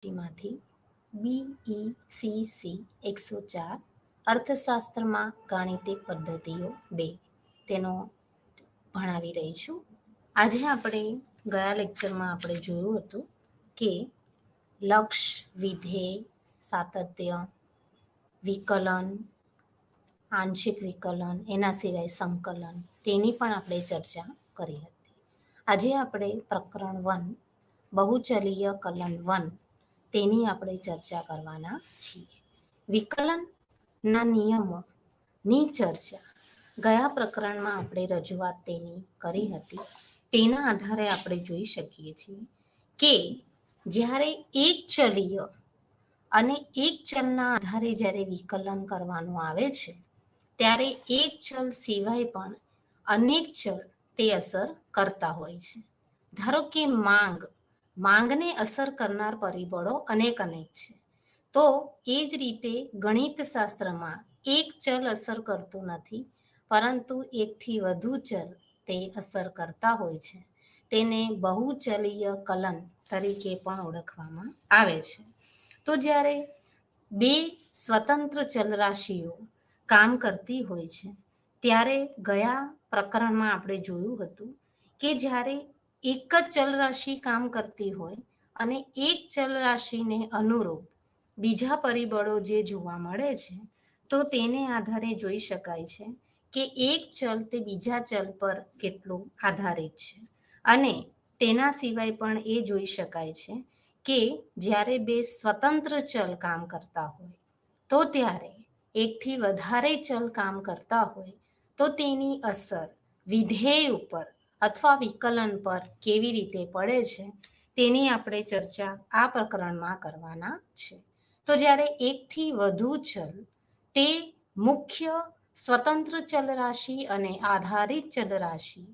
માંથી BECC 104 અર્થશાસ્ત્રમાં ગાણિતિક પદ્ધતિઓ 2 તેનો ભણાવી રહી છું. આજે આપણે ગયા લેક્ચરમાં આપણે જોયું હતું કે લક્ષ્ય, વિધેય, સાતત્ય, વિકલન, આંશિક વિકલન, એના સિવાય સંકલન, તેની પણ આપણે ચર્ચા કરી હતી. આજે આપણે પ્રકરણ 1 બહુચલીય કલન 1 તેની આપણે ચર્ચા કરવાના છીએ. વિકલનના નિયમોની ચર્ચા ગયા પ્રકરણમાં આપણે રજૂઆત તેની કરી હતી. તેના આધારે આપણે જોઈ શકીએ છીએ કે જ્યારે એક ચલીય અને એક ચલના આધારે જ્યારે વિકલન કરવાનું આવે છે ત્યારે એક ચલ સિવાય પણ અનેક ચલ તે અસર કરતા હોય છે. ધારો કે માંગને અસર કરનાર પરિબળો અનેક છે. તો એ જ રીતે ગણિત શાસ્ત્રમાં એક ચલ અસર કરતું નથી, પરંતુ એકથી વધુ ચલ તે અસર કરતા હોય છે. તેને બહુચલીય કલન તરીકે પણ ઓળખવામાં આવે છે. તો જ્યારે બે સ્વતંત્ર ચલરાશિઓ કામ કરતી હોય છે ત્યારે ગયા પ્રકરણમાં આપણે જોયું હતું કે જ્યારે એક જ ચલરાશિ કામ કરતી હોય અને એક ચલરાશિને અનુરૂપ બીજા પરિબળો જે જોવા મળે છે તો તેને આધારે જોઈ શકાય છે કે એક ચલ તે બીજા ચલ પર કેટલું આધારિત છે. અને તેના સિવાય પણ એ જોઈ શકાય છે કે જ્યારે બે સ્વતંત્ર ચલ કામ કરતા હોય તો ત્યારે એકથી વધારે ચલ કામ કરતા હોય તો તેની અસર વિધેય ઉપર અથવા વિકલન પર કેવી રીતે પડે છે તેની આપણે ચર્ચા આ પ્રકરણમાં કરવાના છે. તો જ્યારે એકથી વધુ ચલ તે મુખ્ય સ્વતંત્ર ચલરાશિ અને આધારિત ચલરાશિ,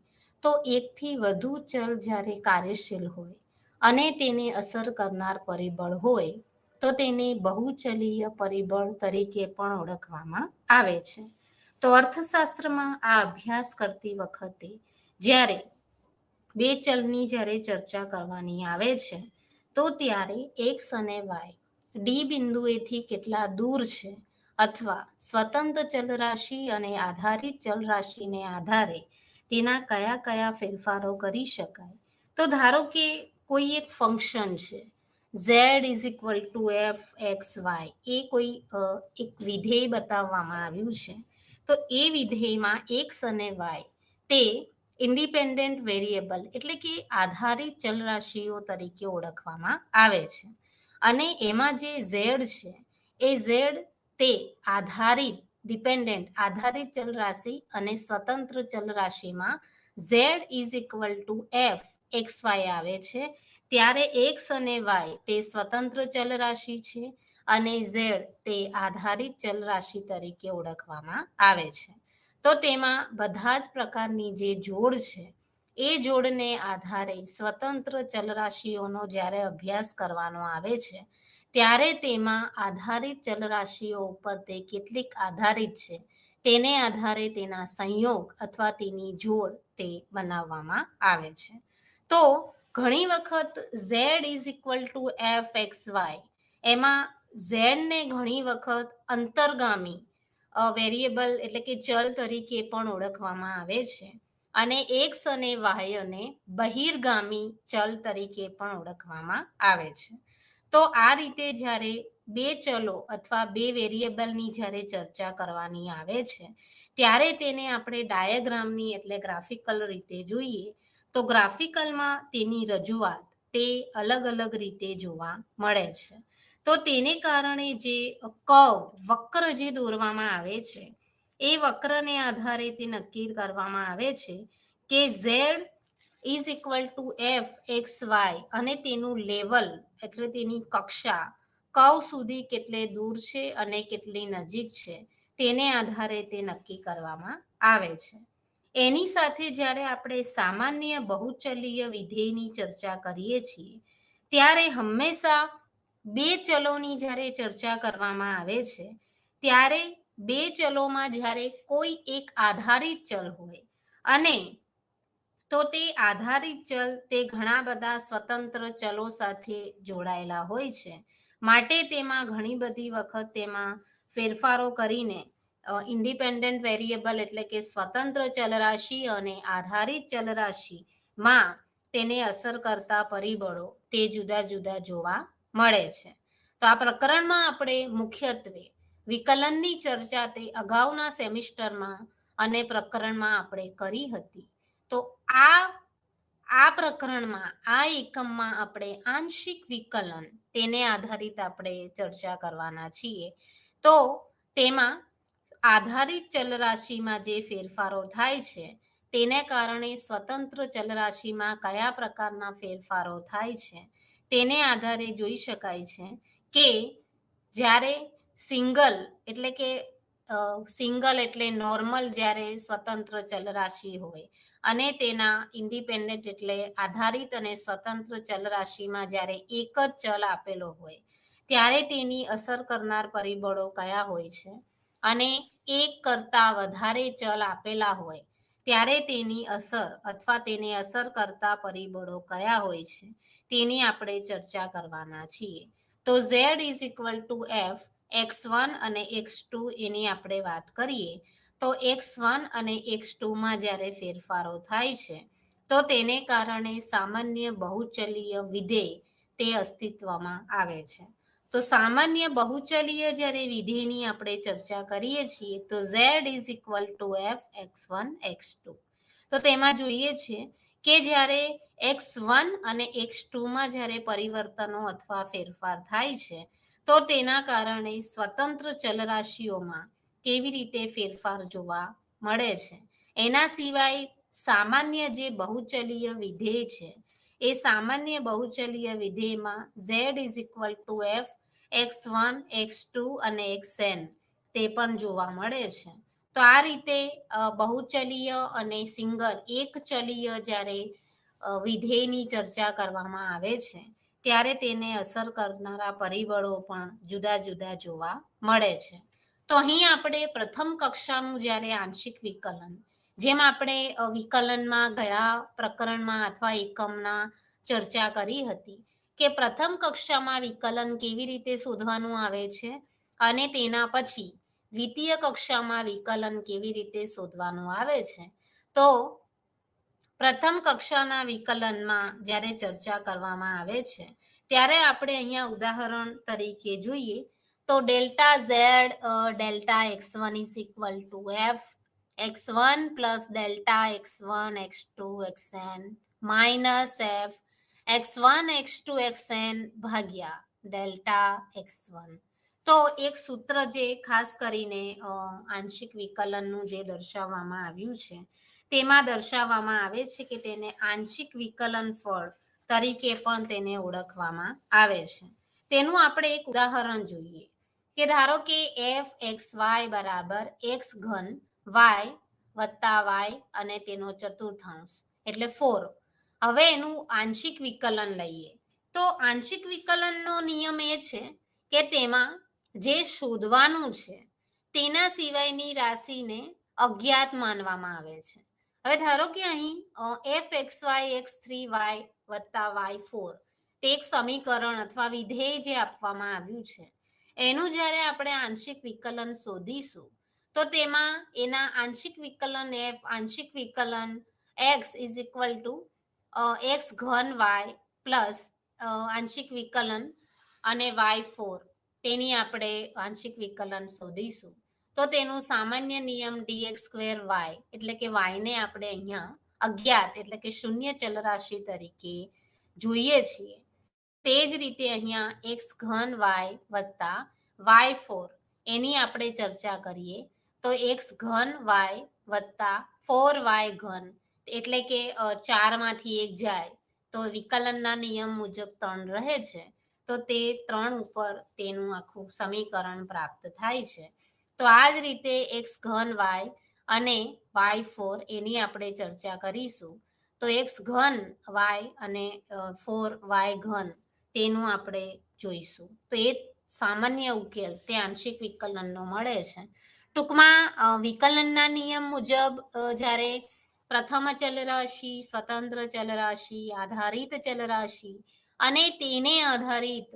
તો એકથી વધુ ચલ જ્યારે કાર્યશીલ હોય અને તેને અસર કરનાર પરિબળ હોય તો તેને બહુચલીય પરિબળ તરીકે પણ ઓળખવામાં આવે છે. તો અર્થશાસ્ત્રમાં આ અભ્યાસ કરતી વખતે જ્યારે બે ચલની જ્યારે ચર્ચા કરવાની આવે છે તો ત્યારે એક્સ અને વાય ડી બિંદુએથી કેટલા દૂર છે અથવા સ્વતંત્ર ચલરાશિ અને આધારિત ચલરાશિને આધારે તેના કયા કયા ફેરફારો કરી શકાય. તો ધારો કે કોઈ એક ફંક્શન છે z = f(x,y) એ કોઈ એક વિધેય બતાવવામાં આવ્યું છે. તો એ વિધેયમાં એક્સ અને વાય તે ઇન્ડિપેન્ડન્ટ વેરિયેબલ એટલે કે આધારિત ચલરાશિઓ તરીકે ઓળખવામાં આવે છે. અને એમાં જે ઝેડ છે એ ઝેડ તે આધારિત ચલરાશિ અને સ્વતંત્ર ચલરાશિમાં z = f(x,y) આવે છે. ત્યારે એક્સ અને વાય તે સ્વતંત્ર ચલરાશિ છે અને ઝેડ તે આધારિત ચલરાશિ તરીકે ઓળખવામાં આવે છે. તો તેમાં બધા જ પ્રકારની જે જોડ છે એ જોડને આધારે સ્વતંત્ર ચલરાશિઓનો જ્યારે અભ્યાસ કરવાનો આવે છે ત્યારે તેમાં આધારિત ચલરાશિઓ ઉપર તે કેટલીક આધારિત છે તેને આધારે તેના સંયોગ અથવા તેની જોડ તે બનાવવામાં આવે છે. તો ઘણી વખત z = f(x,y) એમાં ઝેડને ઘણી વખત અંતર્ગામી વેરિયેબલ એટલે કે ચલ તરીકે પણ ઓળખવામાં આવે છે અને એક્સ અને વાયને બહિર્ગામી ચલ તરીકે પણ ઓળખવામાં આવે છે. તો આ રીતે જ્યારે બે ચલો અથવા બે વેરિયેબલની જ્યારે ચર્ચા કરવાની આવે છે ત્યારે તેને આપણે ડાયાગ્રામની એટલે ગ્રાફિકલ રીતે જોઈએ તો ગ્રાફિકલમાં તેની રજૂઆત તે અલગ અલગ રીતે જોવા મળે છે. તો તેને કારણે જે વક્ર જે દોરવામાં આવે છે એ વક્રને આધારે તે નક્કી કરવામાં આવે છે કે z = f(x,y) અને તેનું લેવલ એટલે તેની કક્ષા કર્વ સુધી કેટલે દૂર છે અને કેટલી નજીક છે તેને આધારે તે નક્કી કરવામાં આવે છે. એની સાથે જ્યારે આપણે સામાન્ય બહુચલીય વિધેયની ચર્ચા કરીએ છીએ ત્યારે હંમેશા બે ચલોની જ્યારે ચર્ચા કરવામાં આવે છે ત્યારે બે ચલોમાં જ્યારે કોઈ એક આધારિત ચલ હોય અને તો તે આધારિત ચલ તે ઘણા બધા સ્વતંત્ર ચલો સાથે જોડાયેલા હોય છે, માટે તેમાં ઘણી બધી વખત તેમાં ફેરફારો કરીને ઇન્ડિપેન્ડન્ટ વેરિયેબલ એટલે કે સ્વતંત્ર ચલરાશિ અને આધારિત ચલરાશિમાં તેને અસર કરતા પરિબળો તે જુદા જુદા જોવા મળે છે. તો આ પ્રકરણમાં આપણે મુખ્યત્વે વિકલનની ચર્ચા તે અગાઉના સેમિસ્ટરમાં અને પ્રકરણમાં આપણે કરી હતી. તો આ પ્રકરણમાં આ એકમમાં આપણે આંશિક વિકલન તેને આધારિત આપણે ચર્ચા કરવાના છીએ. તો તેમાં આધારિત ચલરાશિમાં જે ફેરફારો થાય છે તેને કારણે સ્વતંત્ર ચલરાશિમાં કયા પ્રકારના ફેરફારો થાય છે તેને આધારે જોઈ શકાય છે કે જ્યારે સિંગલ એટલે નોર્મલ જ્યારે સ્વતંત્ર ચલરાશિ હોય અને તેના ઇન્ડિપેન્ડન્ટ એટલે આધારિત અને સ્વતંત્ર ચલરાશિમાં જ્યારે એક જ ચલ આપેલો હોય ત્યારે તેની અસર કરનાર પરિબળો કયા હોય છે, અને એક કરતા વધારે ચલ આપેલા હોય ત્યારે તેની અસર અથવા તેને અસર કરતા પરિબળો કયા હોય છે તેની આપણે ચર્ચા કરવાના છીએ. તો z is equal two f x1 અને x2 એની આપણે વાત કરીએ તો x1 અને x2 માં જ્યારે ફેરફારો થાય છે તો તેને કારણે સામાન્ય બહુચલીય વિધેય તે અસ્તિત્વમાં આવે છે. તો સામાન્ય બહુચલીય જ્યારે વિધેયની આપણે ચર્ચા કરીએ છીએ તો z is equal two f x1 x2. તો તેમાં જોઈએ છે કે જ્યારે x1 અને x2 માં જ્યારે પરિવર્તનો અથવા ફેરફાર થાય છે તો તેના કારણે સ્વતંત્ર ચલરાશિઓમાં કેવી રીતે ફેરફાર જોવા મળે છે. એના સિવાય સામાન્ય જે બહુચલીય વિધેય છે એ સામાન્ય બહુચલીય વિધેયમાં z is equal two f x1 x2 અને xn તે પણ જોવા મળે છે. તો આ રીતે બહુચલીય અને સિંગલ એક ચલીય જ્યારે વિધેયની ચર્ચા કરવામાં આવે છે ત્યારે તેને અસર કરનારા પરિબળો પણ જુદા જુદા જોવા મળે છે. તો અહીં આપણે પ્રથમ કક્ષાનું જ્યારે આંશિક વિકલન, જેમ આપણે વિકલનમાં ગયા પ્રકરણમાં અથવા એકમના ચર્ચા કરી હતી કે પ્રથમ કક્ષામાં વિકલન કેવી રીતે શોધવાનું આવે છે અને તેના પછી દ્વિતીય કક્ષામાં વિકલન કેવી રીતે શોધવાનું આવે છે. તો પ્રથમ કક્ષાના વિકલનમાં જ્યારે ચર્ચા કરવામાં આવે છે ત્યારે આપણે અહીંયા ઉદાહરણ તરીકે જોઈએ તો delta z delta x1 is equal two f x1 plus delta x1 x2 xn minus f x1 x2 xn ભાગ્યા ડેલ્ટા x1. તો એક સૂત્ર જે ખાસ કરીને આંશિક વિકલનનું જે દર્શાવવામાં આવ્યું છે તેમાં દર્શાવવામાં આવે છે કે તેને આંશિક વિકલન ફળ તરીકે પણ તેને ઓળખવામાં આવે છે. તેનું આપણે એક ઉદાહરણ જોઈએ કે ધારો કે f xy બરાબર x ઘન y વત્તા y અને તેનો ચતુર્થાંશ એટલે 4. હવે એનું આંશિક વિકલન લઈએ તો આંશિક વિકલનનો નિયમ એ છે કે તેમાં જે શોધવાનું છે તેના સિવાયની રાશિને અજ્ઞાત માનવામાં આવે છે. હવે ધારો કે અહીં f xy x3 y વત્તા y4 તે એક સમીકરણ અથવા વિધેય જે આપવામાં આવ્યું છે એનું જ્યારે આપણે આંશિક વિકલન શોધીશું તો તેમાં એના આંશિક વિકલન f આંશિક વિકલન x is equal two x ઘન y પ્લસ આંશિક વિકલન અને y4 તેની આપણે આંશિક વિકલન શોધીશું તો તેનું સામાન્ય નિયમ dx સ્ક્વેર y એટલે કે y ને આપણે અહીંયા અજ્ઞાત એટલે કે શૂન્ય ચલરાશિ તરીકે જોઈએ છીએ. તે જ રીતે અહીંયા x ઘન y વત્તા y4 એની આપણે ચર્ચા કરીએ તો x ઘન y વત્તા 4y ઘન એટલે કે 4 માંથી 1 જાય તો વિકલનના નિયમ મુજબ 3 રહે છે તો તે 3 ઉપર તેનું આખું સમીકરણ પ્રાપ્ત થાય છે. તો આ જ રીતે x ઘન y અને y4 એની આપણે ચર્ચા કરીશું તો x ઘન y અને 4y ઘન તેનું આપણે જોઈશું. તો એ સામાન્ય ઉકેલ તે આંશિક વિકલનનો મળે છે. ટૂંકમાં વિકલનના નિયમ મુજબ જ્યારે પ્રથમ ચલરાશિ, સ્વતંત્ર ચલરાશિ, આધારિત ચલરાશિ અને તેને આધારિત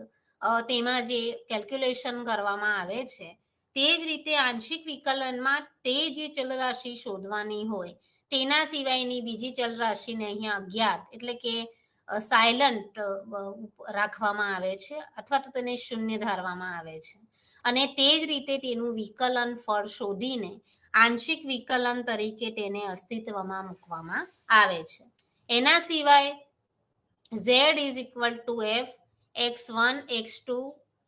તેમાં જે કેલ્ક્યુલેશન કરવામાં આવે છે તે જ રીતે આંશિક વિકલનમાં તે જે ચલરાશિ શોધવાની હોય તેના સિવાયની બીજી ચલરાશિને અહીંયા અજ્ઞાત એટલે કે સાયલન્ટ રાખવામાં આવે છે અથવા તો તેને શૂન્ય ધારવામાં આવે છે અને તે જ રીતે તેનું વિકલન ફળ શોધીને આંશિક વિકલન તરીકે તેને અસ્તિત્વમાં મૂકવામાં આવે છે. એના સિવાય z is equal two f x1 x2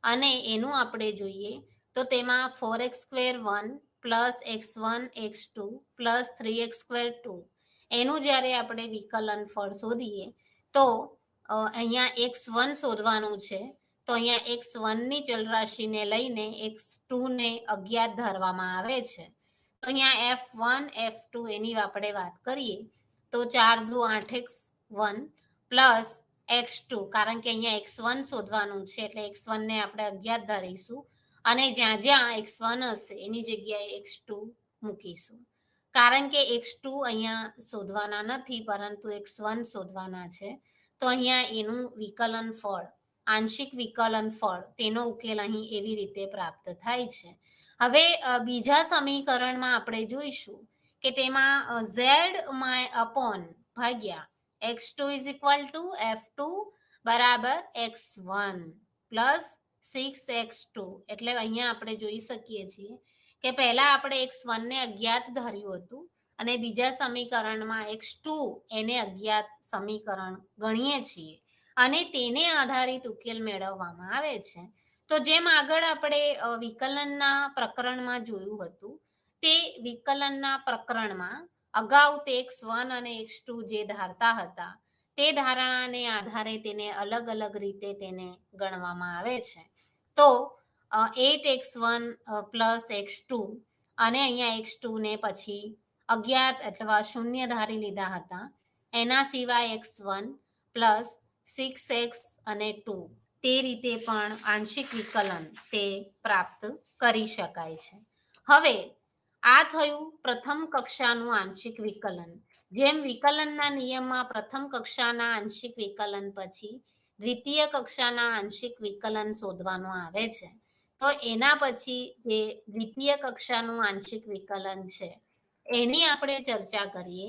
અને એનું આપણે જોઈએ તો તેમાં 4x² 1 plus x1 x2 plus 3x² 2 એનું જ્યારે આપણે વિકલન ફળ શોધીએ તો અહીંયા x1 શોધવાનું છે તો અહીંયા x1 ની ચલરાશિને લઈને x2 ને અજ્ઞાત ધારવામાં આવે છે. તો અહીંયા f1 f2 એની આપણે વાત કરીએ તો 4 દુ 8x1 પ્લસ x2 કારણ કે અહીંયા x1 શોધવાનું છે એટલે x1 ને આપણે અજ્ઞાત ધારીશું અને જ્યાં જ્યાં x1 હશે એની જગ્યાએ x2 મૂકીશું કારણ કે x2 અહીંયા શોધવાના નથી પરંતુ x1 શોધવાના છે તો અહીંયા એનું વિકલન ફળ આંશિક વિકલન ફળ તેનો ઉકેલ અહીં એવી રીતે પ્રાપ્ત થાય છે. હવે બીજા સમીકરણમાં આપણે જોઈશું કે તેમાં z અપોન ભાગ્યા x2 is equal two f2 બરાબર x1 પ્લસ 6x2 એટલે અહીંયા આપણે જોઈ શકીએ છીએ કે પહેલા આપણે x1 ને અજ્ઞાત ધાર્યું હતું અને બીજા સમીકરણમાં x2 એને અજ્ઞાત સમીકરણ ગણીએ છીએ અને તેને આધારિત ઉકેલ મેળવવામાં આવે છે. તો જેમ આગળ આપણે વિકલનના પ્રકરણમાં જોયું હતું તે વિકલનના પ્રકરણમાં અગાઉ તે x1 અને x2 જે ધારતા હતા તે ધારણાને આધારે તેને અલગ અલગ રીતે તેને ગણવામાં આવે છે. તો 8x1 પ્લસ x2 અને અહીંયા x2 ને પછી અજ્ઞાત અથવા શૂન્ય ધારી લીધા હતા એના સિવાય x1 પ્લસ 6x અને 2 તે રીતે પણ આંશિક વિકલન તે પ્રાપ્ત કરી શકાય છે. હવે આ થયું પ્રથમ કક્ષાનું આંશિક વિકલન. જેમ વિકલનના નિયમમાં પ્રથમ કક્ષાના આંશિક વિકલન પછી દ્વિતીય કક્ષાના આંશિક વિકલન શોધવાનું આવે છે તો એના પછી જે દ્વિતીય કક્ષાનું આંશિક વિકલન છે એની આપણે ચર્ચા કરીએ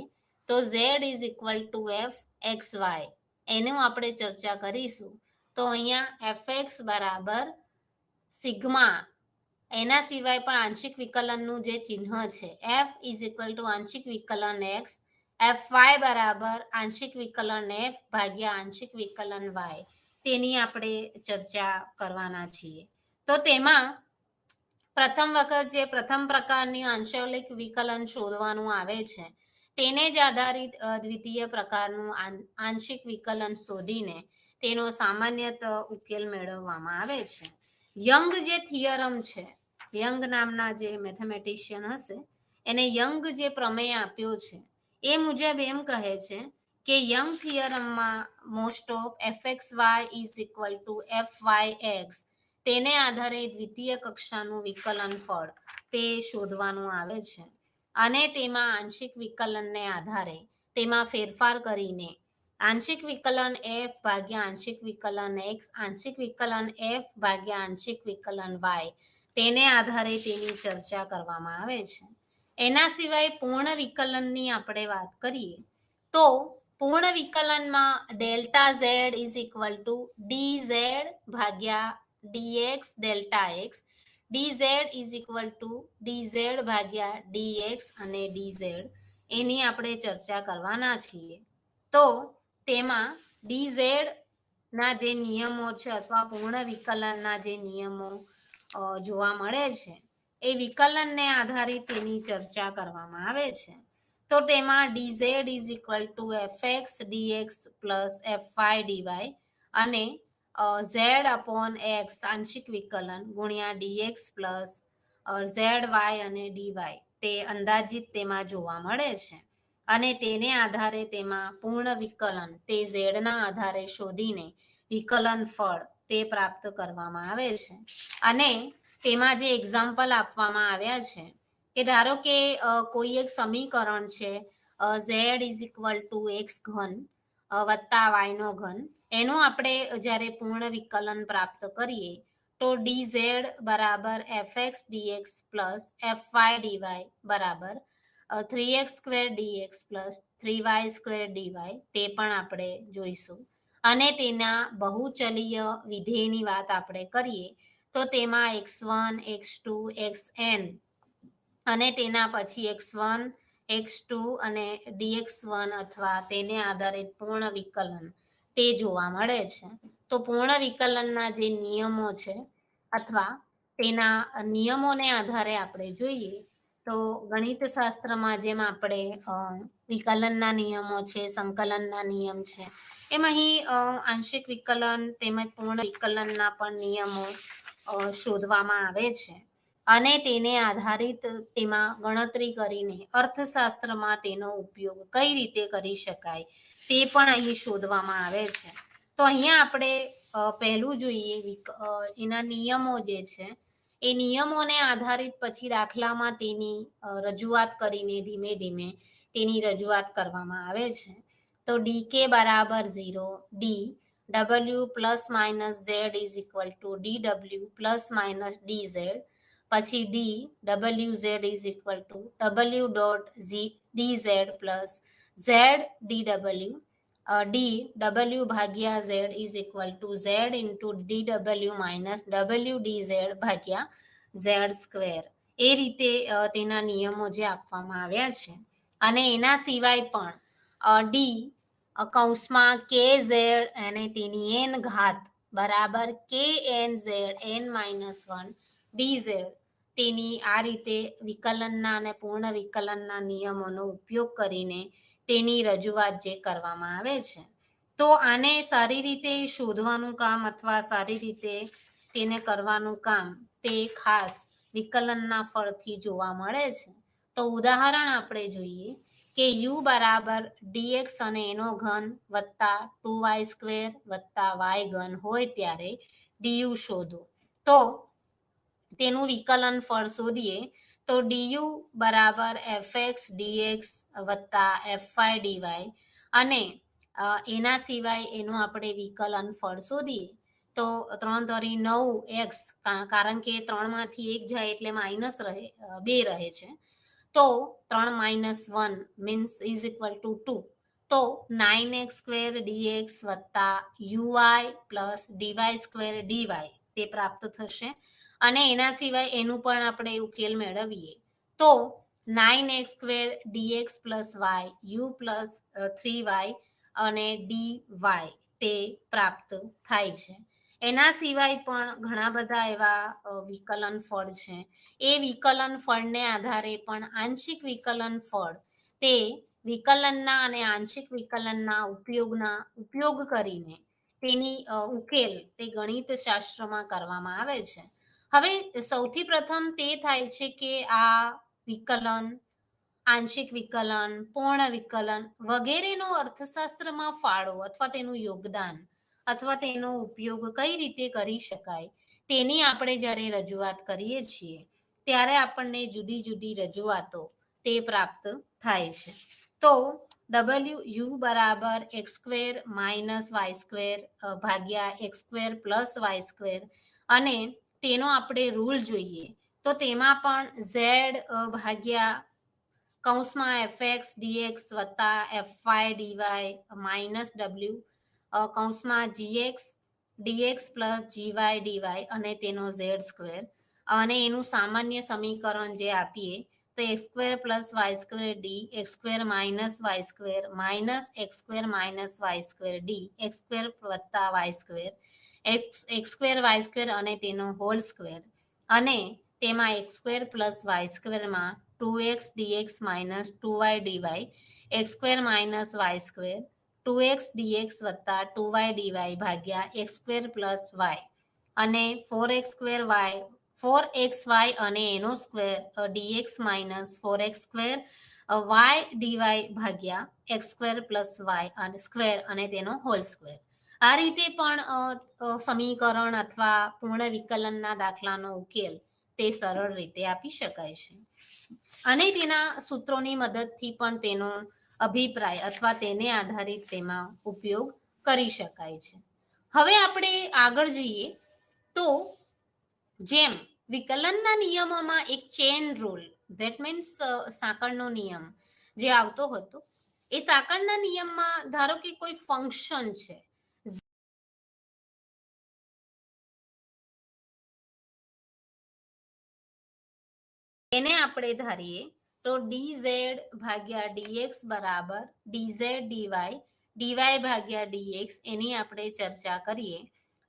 તો z is equal two f xy એનું આપણે ચર્ચા કરીશું. તો અહીંયા fx બરાબર સિગ્મા એના સિવાય પણ આંશિક વિકલનનું જે ચિહ્ન છે f ઇઝ ઇક્વલ ટુ આંશિક વિકલન x fy બરાબર આંશિક વિકલન f ભાગ્યા આંશિક વિકલન y તેની આપણે ચર્ચા કરવાના છીએ. તો તેમાં પ્રથમ વખત જે પ્રથમ પ્રકારની આંશિક વિકલન શોધવાનું આવે છે તેને જ આધારિત દ્વિતીય પ્રકારનું આંશિક વિકલન શોધીને તેનો સામાન્યત ઉકેલ મેળવવામાં આવે છે. યંગ જે થિયરમ છે યંગ નામના જે મેથેમેટિશિયન હશે એને યંગ જે પ્રમેય આપ્યો છે એ મુજબ એમ કહે છે કે યંગ થિયરમમાં most of fxy is equal to fyx તેને આધારે દ્વિતીય કક્ષાનું વિકલન ફળ તે શોધવાનું આવે છે અને તેમાં આંશિક વિકલનને આધારે તેમાં ફેરફાર કરીને આંશિક વિકલન f ભાગ્યા આંશિક વિકલન x આંશિક વિકલન f ભાગ્યા આંશિક વિકલન y તેને આધારે તેની ચર્ચા કરવામાં આવે છે. એના સિવાય પૂર્ણ વિકલનની આપણે વાત કરીએ તો પૂર્ણ વિકલનમાં delta z is equal to dz ભાગ્યા dx delta x dz is equal to dz ભાગ્યા dx અને dz એની આપણે ચર્ચા કરવાના છીએ. તો તેમાં dz ના જે નિયમો છે અથવા પૂર્ણ વિકલનના જે નિયમો જોવા મળે છે એ વિકલનને આધારિત તેની ચર્ચા કરવામાં આવે છે. તો તેમાં dz is equal two fx dx plus fy dy અને z અપોન x આંશિક વિકલન ગુણ્યા dx પ્લસ zy અને dy તે અંદાજિત તેમાં જોવા મળે છે અને તેને આધારે તેમાં પૂર્ણ વિકલન તે z ના આધારે શોધીને વિકલન ફળ તે પ્રાપ્ત કરવામાં આવે છે. અને તેમાં જે એક્ઝામ્પલ આપવામાં આવ્યા છે કે ધારો કે કોઈ એક સમીકરણ છે Z is equal two x ઘન વત્તા વાયનો ઘન, એનું આપણે જ્યારે પૂર્ણ વિકલન પ્રાપ્ત કરીએ તો dz બરાબર fx dx plus fy dy બરાબર 3x square dx plus 3y square dy તે પણ આપણે જોઈશું. અને તેના બહુચલીય વિધેયની વાત આપણે કરીએ તો તેમાં x1 x2 xn અને તેના પછી x1 x2 અને dx1 અથવા તેને આધારિત પૂર્ણ વિકલન તે જોવા મળે છે. તો પૂર્ણ વિકલનના જે નિયમો છે અથવા તેના નિયમોને આધારે આપણે જોઈએ તો ગણિત શાસ્ત્રમાં જેમ આપણે વિકલનના નિયમો છે, સંકલનના નિયમ છે, એમ અહીં આંશિક વિકલન તેમજ પૂર્ણ વિકલનના પણ નિયમો શોધવામાં આવે છે અને તેને આધારિત તેમાં ગણતરી કરીને અર્થશાસ્ત્રમાં તેનો ઉપયોગ કઈ રીતે કરી શકાય તે પણ અહીં શોધવામાં આવે છે. તો અહીંયા આપણે પહેલું જોઈએ એના નિયમો જે છે એ નિયમોને આધારિત પછી દાખલામાં તેની રજૂઆત કરીને ધીમે ધીમે તેની રજૂઆત કરવામાં આવે છે. તો ડીકે બરાબર 0, D W plus minus Z is equal to D W plus minus D Z, પછી D W Z is equal to W dot D Z plus Z D W, D W ભાગ્યા Z is equal to Z into D W minus W D Z ભાગ્યા Z square. એ રીતે તેના નિયમો જે આપવામાં આવ્યા છે. અને એના સિવાય પણ ડી કૌંસમાં કે ઝેડ અને તેની એન ઘાત બરાબર કે N Z N minus 1 D Z, તેની આ રીતે વિકલનના અને પૂર્ણ વિકલનના નિયમોનો ઉપયોગ કરીને તેની રજૂઆત જે કરવામાં આવે છે. તો આને સારી રીતે શોધવાનું કામ અથવા સારી રીતે તેને કરવાનું કામ તે ખાસ વિકલનના ફળથી જોવા મળે છે. તો ઉદાહરણ આપણે જોઈએ કે u બરાબર dx અને એનો ઘન વત્તા 2y સ્ક્વેર વત્તા y ઘન હોય ત્યારે du શોધો. તો તેનું વિકલન ફળ શોધીએ તો du બરાબર fx dx વત્તા fy dy અને એના સિવાય એનું આપણે વિકલન ફળ શોધીએ તો 3 તરી 9x, કારણ કે 3 માંથી 1 જાય એટલે માઇનસ 2 રહે છે, તો 3 minus 1 means is equal two 2. તો 9x સ્ક્વેર dx વત્તા uy plus dy square dy તે પ્રાપ્ત થશે. અને એના સિવાય એનું પણ આપણે ઉકેલ મેળવીએ તો 9x square dx plus y u plus 3y અને dy તે પ્રાપ્ત થાય છે. એના સિવાય પણ ઘણા બધા એવા વિકલન ફળ છે. એ વિકલન ફળને આધારે પણ આંશિક વિકલન ફળ તે વિકલનના અને આંશિક વિકલનના ઉપયોગ કરીને તેની ઉકેલ તે ગણિત શાસ્ત્રમાં કરવામાં આવે છે. હવે સૌથી પ્રથમ તે થાય છે કે આ વિકલન, આંશિક વિકલન, પૂર્ણ વિકલન વગેરેનો અર્થશાસ્ત્રમાં ફાળો અથવા તેનું યોગદાન અથવા તેનો ઉપયોગ કઈ રીતે કરી શકાય તેની આપણે જ્યારે રજૂઆત કરીએ છીએ ત્યારે આપણને જુદી જુદી રજૂઆતો તે પ્રાપ્ત થાય છે. તો u બરાબર X square minus Y square ભાગ્યા X square plus Y square, અને તેનો આપણે રૂલ જોઈએ તો તેમાં પણ ઝેડ ભાગ્યા કૌંસમાં fx dx વત્તા fy dy માઇનસ w કૌંસમાં gx dx plus gy dy અને તેનો ઝેડ સ્ક્વેર, અને એનું સામાન્ય સમીકરણ જે આપીએ તો X square plus Y square D X square minus Y square minus X square minus Y square D X square વત્તા Y square X square Y square અને તેનો હોલ સ્ક્વેર, અને તેમાં એક્સ સ્ક્વેર પ્લસ વાય સ્ક્વેરમાં 2x dx minus 2y dy X square minus Y square 2x dx વત્તા 2y dy ભાગ્યા X square plus Y અને 4xy અને એનો square dx minus 4x square y dy ભાગ્યા X square plus Y અને square અને તેનો whole square. આ રીતે પણ સમીકરણ અથવા પૂર્ણ વિકલનના દાખલાનો ઉકેલ તે સરળ રીતે આપી શકાય છે. અને તેના સૂત્રોની મદદથી પણ તેનો અભિપ્રાય અથવા તેને આધારિત તેમાં ઉપયોગ કરી શકાય છે. હવે આપણે આગળ જઈએ તો જેમ વિકલનના નિયમોમાં એક ચેન રૂલ ધેટ મીન્સ સાંકળનો નિયમ જે આવતો હતો, એ સાંકળના નિયમમાં ધારો કે કોઈ ફંક્શન છે, એને આપણે ધારીએ તો dz ભાગ્યા dx બરાબર dz dy dy ભાગ્યા dx એની આપણે ચર્ચા કરીએ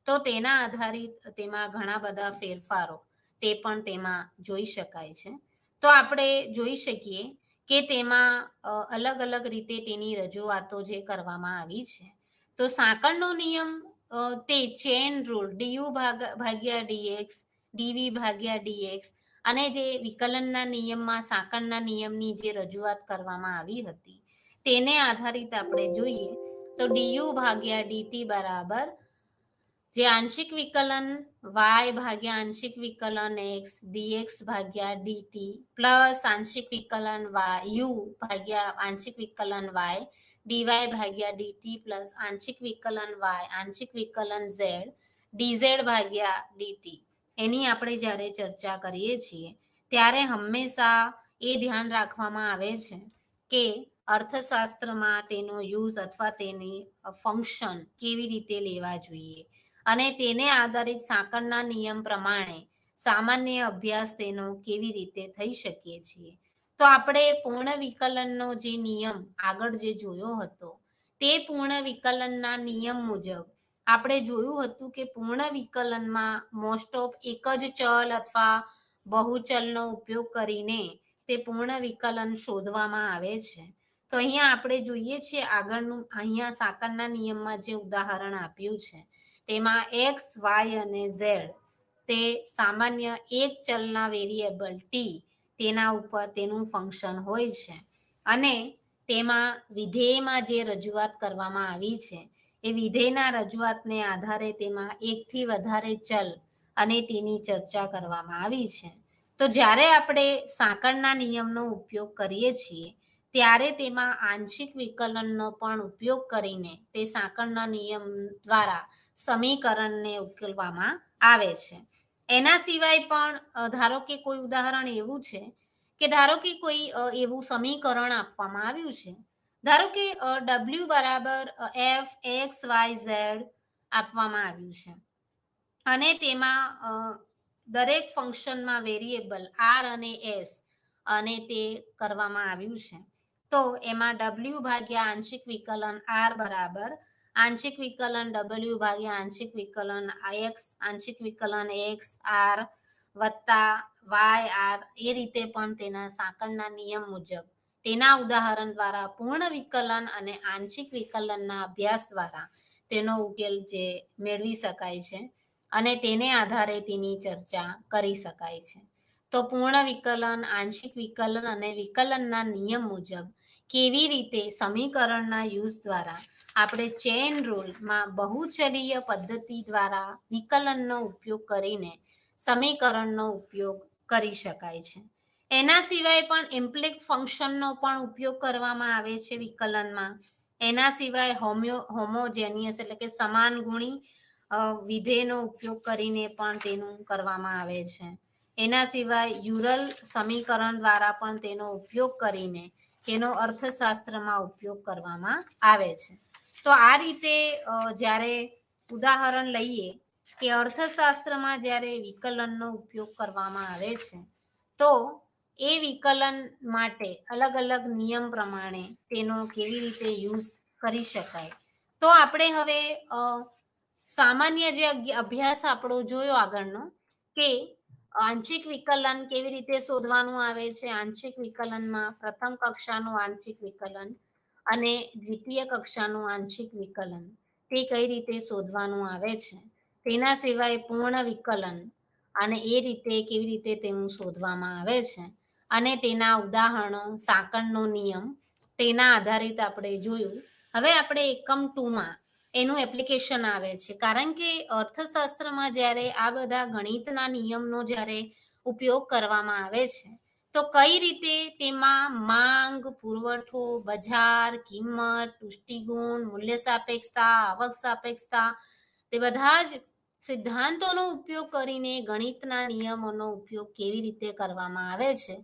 તો તેના આધારિત તેમાં ઘણા બધા ફેરફારો તે પણ તેમાં જોઈ શકાય છે. તો આપણે જોઈ શકીએ કે તેમાં અલગ અલગ રીતે તેની રજૂઆતો જે કરવામાં આવી છે. તો સાંકળનો નિયમ તે ચેન રૂલ du ભાગ્યા dx dv ભાગ્યા dx અને જે વિકલનના નિયમમાં સાંકળના નિયમની જે રજૂઆત કરવામાં આવી હતી તેને આધારિત આપણે જોઈએ તો du ભાગ્યા dt બરાબર જે આંશિક વિકલન y ભાગ્યા આંશિક વિકલન x dx ભાગ્યા dt પ્લસ આંશિક વિકલન y u ભાગ્યા આંશિક વિકલન y dy ભાગ્યા dt પ્લસ આંશિક વિકલન y આંશિક વિકલન z dz ભાગ્યા dt એની આપણે જ્યારે ચર્ચા કરીએ છીએ ત્યારે હંમેશા એ ધ્યાન રાખવામાં આવે છે કે અર્થશાસ્ત્રમાં તેનો યુઝ અથવા તેની ફંક્શન કેવી રીતે લેવા જોઈએ અને તેને આધારિત સાંકળના નિયમ પ્રમાણે સામાન્ય અભ્યાસ તેનો કેવી રીતે થઈ શકીએ છીએ. તો આપણે પૂર્ણ વિકલનનો જે નિયમ આગળ જે જોયો હતો તે પૂર્ણ વિકલનના નિયમ મુજબ આપણે જોયું હતું કે પૂર્ણ વિકલનમાં મોસ્ટ ઓફ એક જ ચલ અથવા બહુચલનો ઉપયોગ કરીને તે પૂર્ણ વિકલન શોધવામાં આવે છે. તો અહીંયા આપણે જોઈએ છીએ આગળનું અહીંયા સાંકળના નિયમમાં જે ઉદાહરણ આપ્યું છે તેમાં x y અને z તે સામાન્ય એક ચલના વેરિયેબલ t તેના ઉપર તેનું ફંક્શન હોય છે અને તેમાં વિધેયમાં જે રજૂઆત કરવામાં આવી છે એ વિધેયના રજૂઆતને આધારે તેમાં એકથી વધારે ચલ અને તેની ચર્ચા કરવામાં આવી છે. તો જ્યારે આપણે સાંકળના નિયમનો ઉપયોગ કરીએ છીએ ત્યારે તેમાં આંશિક વિકલનનો પણ ઉપયોગ કરીને તે સાંકળના નિયમ દ્વારા સમીકરણને ઉકેલવામાં આવે છે. એના સિવાય પણ ધારો કે કોઈ ઉદાહરણ એવું છે કે ધારો કે કોઈ એવું સમીકરણ આપવામાં આવ્યું છે, ધારો કે w બરાબર f x y z આપવામાં આવ્યું છે અને તેમાં દરેક ફંક્શનમાં વેરિયેબલ r અને s અને તે કરવામાં આવ્યું છે. તો એમાં w ભાગ્યા આંશિક વિકલન r બરાબર આંશિક વિકલન w ભાગ્યા આંશિક વિકલન x આંશિક વિકલન x r વત્તા y r એ રીતે પણ તેના સાંકળના નિયમ મુજબ તેના ઉદાહરણ દ્વારા પૂર્ણ વિકલન અને આંશિક વિકલનના અભ્યાસ દ્વારા તેનો ઉકેલ જે મેળવી શકાય છે અને તેને આધારે તેની ચર્ચા કરી શકાય છે. તો પૂર્ણ વિકલન, આંશિક વિકલન અને વિકલનના નિયમ મુજબ કેવી રીતે સમીકરણના યુઝ દ્વારા આપણે ચેન રૂલમાં બહુચલીય પદ્ધતિ દ્વારા વિકલનનો ઉપયોગ કરીને સમીકરણનો ઉપયોગ કરી શકાય છે. એના સિવાય પણ ઇમ્પ્લિક ફંક્શનનો પણ ઉપયોગ કરવામાં આવે છે વિકલનમાં. એના સિવાય હોમોજેનિયસ એટલે કે સમાન ગુણી વિધેયનો ઉપયોગ કરીને પણ તેનું કરવામાં આવે છે. એના સિવાય યુરલ સમીકરણ દ્વારા પણ તેનો ઉપયોગ કરીને તેનો અર્થશાસ્ત્રમાં ઉપયોગ કરવામાં આવે છે. તો આ રીતે જ્યારે ઉદાહરણ લઈએ કે અર્થશાસ્ત્રમાં જ્યારે વિકલનનો ઉપયોગ કરવામાં આવે છે તો એ વિકલન માટે અલગ અલગ નિયમ પ્રમાણે તેનો કેવી રીતે યુઝ કરી શકાય. તો આપણે હવે સામાન્ય જે અભ્યાસ આપણો જોયો આગળનો કે આંશિક વિકલન કેવી રીતે શોધવાનું આવે છે. આંશિક વિકલનમાં પ્રથમ કક્ષાનું આંશિક વિકલન અને દ્વિતીય કક્ષાનું આંશિક વિકલન તે કઈ રીતે શોધવાનું આવે છે. તેના સિવાય પૂર્ણ વિકલન અને એ રીતે કેવી રીતે તેનું શોધવામાં આવે છે અને તેના ઉદાહરણો, સાંકળનો નિયમ તેના આધારિત આપણે જોયું. હવે આપણે એકમ 2માં એનું એપ્લિકેશન આવે છે કારણ કે અર્થશાસ્ત્રમાં જ્યારે આ બધા ગણિતના નિયમનો જ્યારે ઉપયોગ કરવામાં આવે છે તો કઈ રીતે તેમાં માંગ, પુરવઠો, બજાર, કિંમત, પુષ્ટિગુણ, મૂલ્ય સાપેક્ષતા, આવક સાપેક્ષતા તે બધા જ સિદ્ધાંતોનો ઉપયોગ કરીને ગણિતના નિયમોનો ઉપયોગ કેવી રીતે કરવામાં આવે છે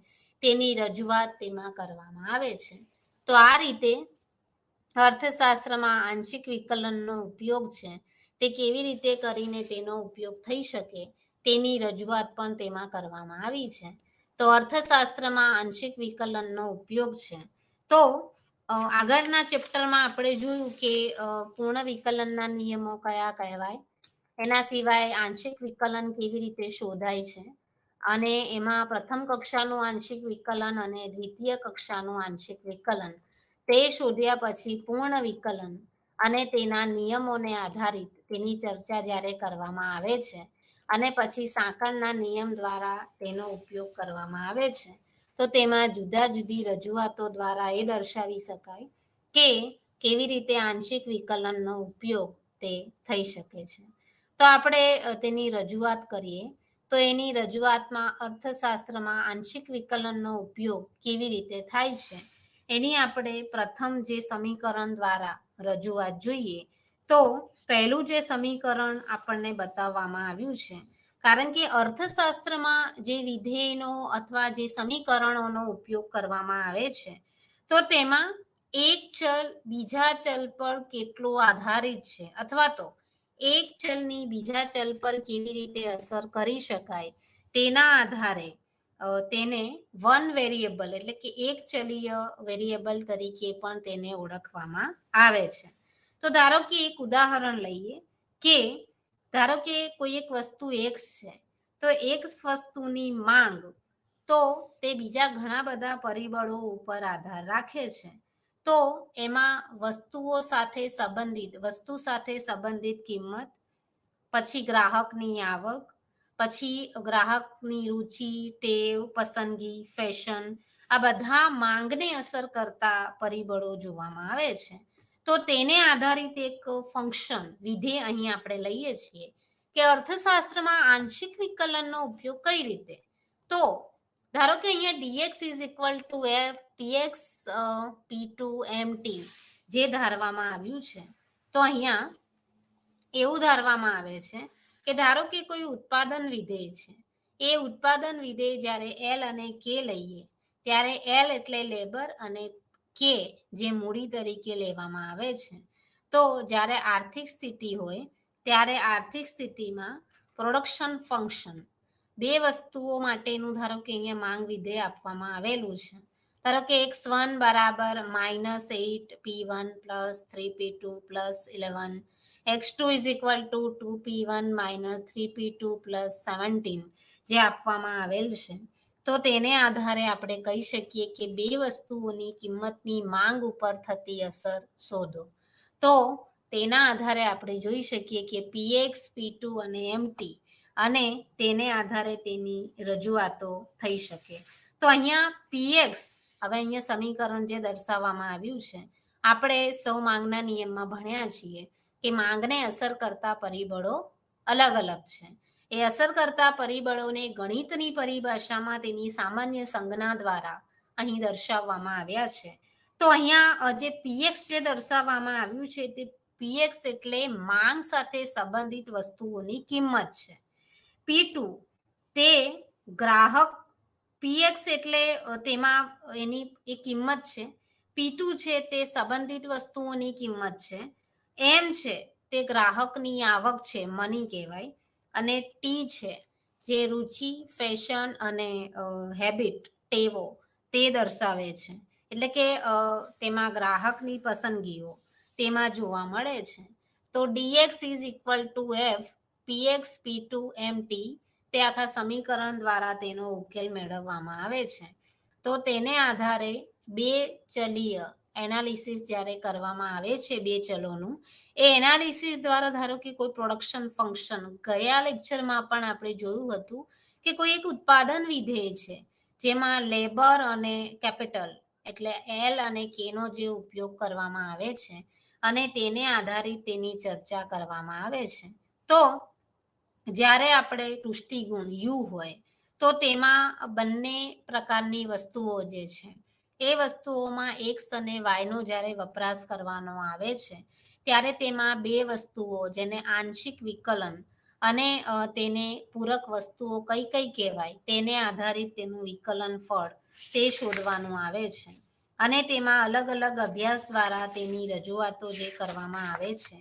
તેની રજૂઆત તેમાં કરવામાં આવે છે. તો આ રીતે અર્થશાસ્ત્રમાં આંશિક વિકલનનો ઉપયોગ છે તે કેવી રીતે કરીને તેનો ઉપયોગ થઈ શકે તેની રજૂઆત પણ તેમાં કરવામાં આવી છે. તો અર્થશાસ્ત્રમાં આંશિક વિકલનનો ઉપયોગ છે. તો આગળના ચેપ્ટરમાં આપણે જોયું કે પૂર્ણ વિકલનના નિયમો કયા કહેવાય, એના સિવાય આંશિક વિકલન કેવી રીતે શોધાય છે, અને એમાં પ્રથમ કક્ષાનું આંશિક વિકલન અને દ્વિતીય કક્ષાનું આંશિક વિકલન તે શોધ્યા પછી પૂર્ણ વિકલન અને તેના નિયમોને આધારિત તેની ચર્ચા જ્યારે કરવામાં આવે છે અને પછી સાંકળના નિયમ દ્વારા તેનો ઉપયોગ કરવામાં આવે છે તો તેમાં જુદા જુદી રજૂઆતો દ્વારા એ દર્શાવી શકાય કે કેવી રીતે આંશિક વિકલનનો ઉપયોગ તે થઈ શકે છે. તો આપણે તેની રજૂઆત કરીએ તો એની રજૂઆતમાં અર્થશાસ્ત્રમાં આંશિક વિકલનનો ઉપયોગ કેવી રીતે થાય છે એની આપણે પ્રથમ જે સમીકરણ દ્વારા રજૂઆત જોઈએ તો પહેલું જે સમીકરણ આપણને બતાવવામાં આવ્યું છે, કારણ કે અર્થશાસ્ત્રમાં જે વિધેયનો અથવા જે સમીકરણોનો ઉપયોગ કરવામાં આવે છે તો તેમાં એક ચલ બીજા ચલ પર કેટલો આધારિત છે અથવા તો એક ચલની બીજા ચલ પર કેવી રીતે અસર કરી શકાય તેના આધારે તેને વન વેરિયેબલ એટલે કે એક ચલીય વેરિયેબલ તરીકે પણ તેને ઓળખવામાં આવે છે. તો ધારો કે એક ઉદાહરણ લઈએ કે ધારો કે કોઈ એક વસ્તુ x છે તો એક વસ્તુની માંગ તો તે બીજા ઘણા બધા પરિબળો ઉપર આધાર રાખે છે. તો એમાં વસ્તુ સાથે સંબંધિત કિંમત, પછી ગ્રાહકની આવક, પછી ગ્રાહકની રુચિ, ટેવ, પસંદગી, ફેશન, આ બધા માંગને અસર કરતા પરિબળો જોવામાં આવે છે. તો તેને આધારિત એક ફંક્શન વિધેય અહીં આપણે લઈએ છીએ કે અર્થશાસ્ત્રમાં આંશિક વિકલનનો ઉપયોગ કઈ રીતે. તો ધારો કે અહીંયા dx is equal two f tx p2 mt જે ધારવામાં આવ્યું છે તો અહીંયા એવું ધારવામાં આવે છે કે ધારો કે કોઈ ઉત્પાદન વિધેય છે, એ ઉત્પાદન વિધેય જ્યારે L અને K લઈએ ત્યારે L એટલે લેબર અને K જે મૂડી તરીકે લેવામાં આવે છે. તો જ્યારે આર્થિક સ્થિતિ હોય ત્યારે આર્થિક સ્થિતિમાં પ્રોડક્શન ફંક્શન બે વસ્તુઓ માટેનું ધારો કે અહીંયા માંગ વિધેય આપવામાં આવેલું છે. ધારો કે x1 બરાબર -8 p1 plus 3p2 plus 11, x2 is equal two 2p1 3p2 plus 17 જે આપવામાં આવેલ છે. તો તેને આધારે આપણે કહી શકીએ કે બે વસ્તુઓની કિંમતની માંગ ઉપર થતી અસર શોધો. તો તેના આધારે આપણે જોઈ શકીએ કે px, p2 અને mt અને તેને આધારે તેની રજૂઆતો થઈ શકે. તો અહીંયા px, હવે અહીંયા સમીકરણ જે દર્શાવવામાં આવ્યું છે આપણે સૌ માંગના નિયમમાં ભણ્યા છીએ કે માંગને અસર કરતા પરિબળો અલગ અલગ છે. એ અસર કરતા પરિબળોને ગણિતની પરિભાષામાં તેની સામાન્ય સંજ્ઞા દ્વારા અહીં દર્શાવવામાં આવ્યા છે. તો અહીંયા જે px જે દર્શાવવામાં આવ્યું છે તે px એટલે માંગ સાથે સંબંધિત વસ્તુઓની કિંમત છે. p2 તે ગ્રાહક, px એટલે તેમાં એની એ કિંમત છે, p2 છે તે સંબંધિત વસ્તુઓની કિંમત છે, m છે તે ગ્રાહકની આવક છે, મની કહેવાય, અને t છે જે રુચિ, ફેશન અને હેબિટ, ટેવો તે દર્શાવે છે. એટલે કે તેમાં ગ્રાહકની પસંદગીઓ તેમાં જોવા મળે છે. તો dx is equal two f px p2 mt તે આખા સમીકરણ દ્વારા તેનો ઉકેલ મેળવવામાં આવે છે. તો તેને આધારે બે ચલીય એનાલિસિસ જ્યારે કરવામાં આવે છે બે ચલોનું, એ એનાલિસિસ દ્વારા ધારો કે કોઈ પ્રોડક્શન ફંક્શન, ગયા લેક્ચરમાં પણ આપણે જોયું હતું કે કોઈ એક ઉત્પાદન વિધેય છે જેમાં લેબર અને કેપિટલ એટલે L અને K નો જે ઉપયોગ કરવામાં આવે છે અને તેને આધારિત તેની ચર્ચા કરવામાં આવે છે. તો જ્યારે આપણે પુષ્ટિગુણ U હોય તો તેમાં બંને પ્રકારની વસ્તુઓ જે છે એ વસ્તુઓમાં એક્સ અને વાયનો જ્યારે વપરાશ કરવાનો આવે છે ત્યારે તેમાં બે વસ્તુઓ જેને આંશિક વિકલન અને તેને પૂરક વસ્તુઓ કઈ કઈ કહેવાય તેને આધારિત તેનું વિકલન ફળ તે શોધવાનું આવે છે અને તેમાં અલગ અલગ અભ્યાસ દ્વારા તેની રજૂઆતો જે કરવામાં આવે છે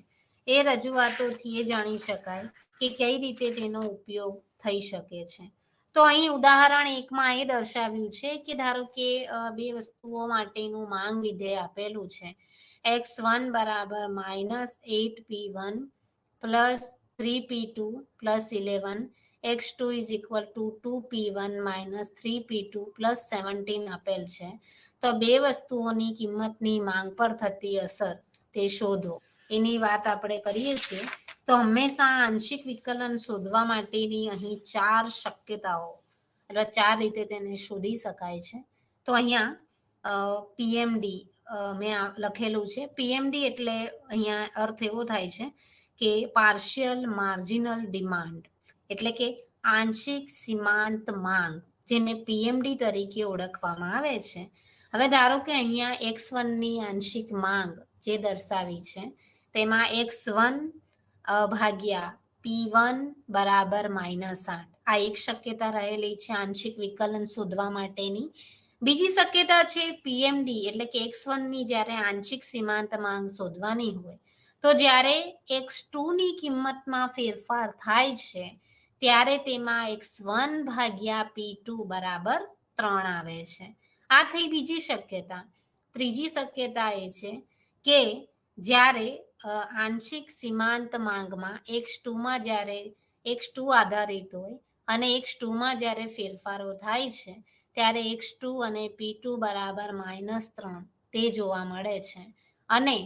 એ રજૂઆતોથી એ જાણી શકાય કે કઈ રીતે તેનો ઉપયોગ થઈ શકે છે. તો અહીં ઉદાહરણ એકમાં એ દર્શાવ્યું છે કે ધારો કે બે વસ્તુઓ માટેનું માંગ વિધેય આપેલું છે x1 બરાબર -8p1 plus 3p2 plus 11 x2 is equal two 2p1 minus 3p2 plus 17 આપેલ છે. તો બે વસ્તુઓની કિંમતની માંગ પર થતી અસર તે શોધો એની વાત આપણે કરીએ છીએ. તો હંમેશા આંશિક વિકલન શોધવા માટેની અહીં ચાર શક્યતાઓ એટલે ચાર રીતે તેને શોધી શકાય છે. તો અહીંયા પીએમડી મેં લખેલું છે. પીએમડી એટલે અહીંયા અર્થ એવો થાય છે કે પાર્શિયલ માર્જિનલ ડિમાન્ડ એટલે કે આંશિક સીમાંત માંગ જેને પીએમડી તરીકે ઓળખવામાં આવે છે. હવે ધારો કે અહીંયા x1 ની આંશિક માંગ જે દર્શાવી છે તેમાં x1 ભાગ્યા p1 બરાબર -8 આ એક શક્યતા રહેલી છે આંશિક વિકલન શોધવા માટેની. બીજી શક્યતા છે પીએમડી એટલે કે x1 ની જ્યારે આંશિક સીમાંત માંગ શોધવાની હોય તો જ્યારે x2 ની કિંમતમાં ફેરફાર થાય છે ત્યારે તેમાં x1 ભાગ્યા p2 બરાબર 3 આવે છે. આ થઈ બીજી શક્યતા. ત્રીજી શક્યતા એ છે કે જ્યારે આંશિક સીમાંત માંગમાં x2 માં જ્યારે x2 આધારિત હોય અને x2 માં જ્યારે ફેરફારો થાય છે ત્યારે x2 અને p2 બરાબર -3 તે જોવા મળે છે અને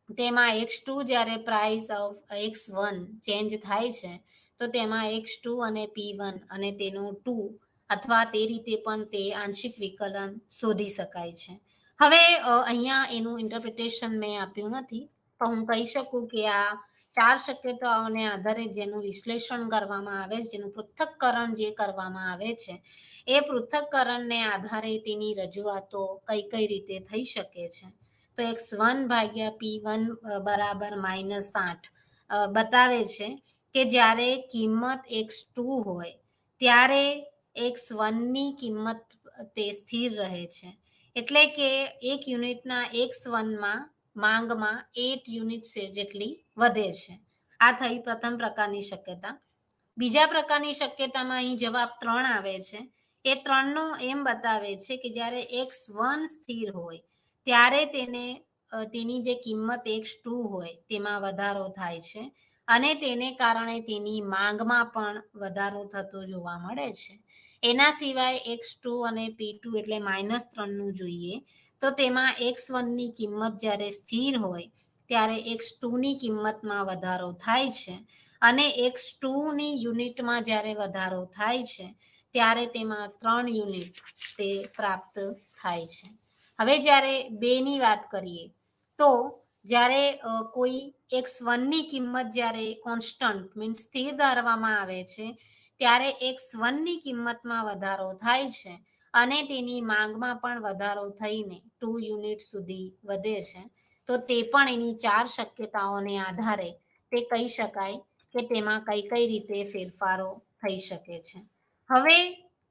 તેમાં x2 જ્યારે પ્રાઇસ ઓફ x1 ચેન્જ થાય છે તો તેમાં x2 અને p1 અને તેનો 2 અથવા તે રીતે પણ તે આંશિક વિકલન શોધી શકાય છે. હવે અહીંયા એનું ઇન્ટરપ્રિટેશન મેં આપ્યું નથી તો હું કહી શકું કે આ ચાર શક્યતાઓને આધારે જેનું વિશ્લેષણ કરવામાં આવે છે જેનું પૃથ્થકરણ જે કરવામાં આવે છે એ પૃથ્થકરણને આધારે તેની રજૂઆતો કઈ કઈ રીતે થઈ શકે છે. તો x1 ભાગ્યા p1 બરાબર -8 બતાવે છે કે જ્યારે કિંમત x2 હોય ત્યારે x1 ની કિંમત તે સ્થિર રહે છે એટલે કે એક યુનિટના x1 માં માંગમાં 8 યુનિટ જેટલી વધે છે. આ થઈ પ્રથમ પ્રકારની શક્યતા. બીજા પ્રકારની શક્યતામાં અહીં જવાબ 3 આવે છે. એ 3 નો એમ બતાવે છે કે જ્યારે x1 સ્થિર હોય ત્યારે તેની જે કિંમત x2 હોય તેમાં વધારો થાય છે અને તેને કારણે તેની માંગમાં પણ વધારો થતો જોવા મળે છે. એના સિવાય x2 અને p2 એટલે -3 નું જોઈએ તો તેમાં x1 ની કિંમત જ્યારે સ્થિર હોય ત્યારે x2 ની કિંમતમાં વધારો થાય છે અને x2 ની યુનિટમાં જ્યારે વધારો થાય છે ત્યારે તેમાં 3 યુનિટ તે પ્રાપ્ત થાય છે. હવે જ્યારે બેની વાત કરીએ તો જ્યારે કોઈ x1 ની કિંમત જ્યારે કોન્સ્ટન્ટ મીન્સ સ્થિર ધારવામાં આવે છે ત્યારે x1 ની કિંમતમાં વધારો થાય છે અને તેની માંગમાં પણ વધારો થઈને 2 યુનિટ સુધી વધે છે. તો તે પણ એની ચાર શક્યતાઓને આધારે તે કહી શકાય કે તેમાં કઈ કઈ રીતે ફેરફારો થઈ શકે છે. હવે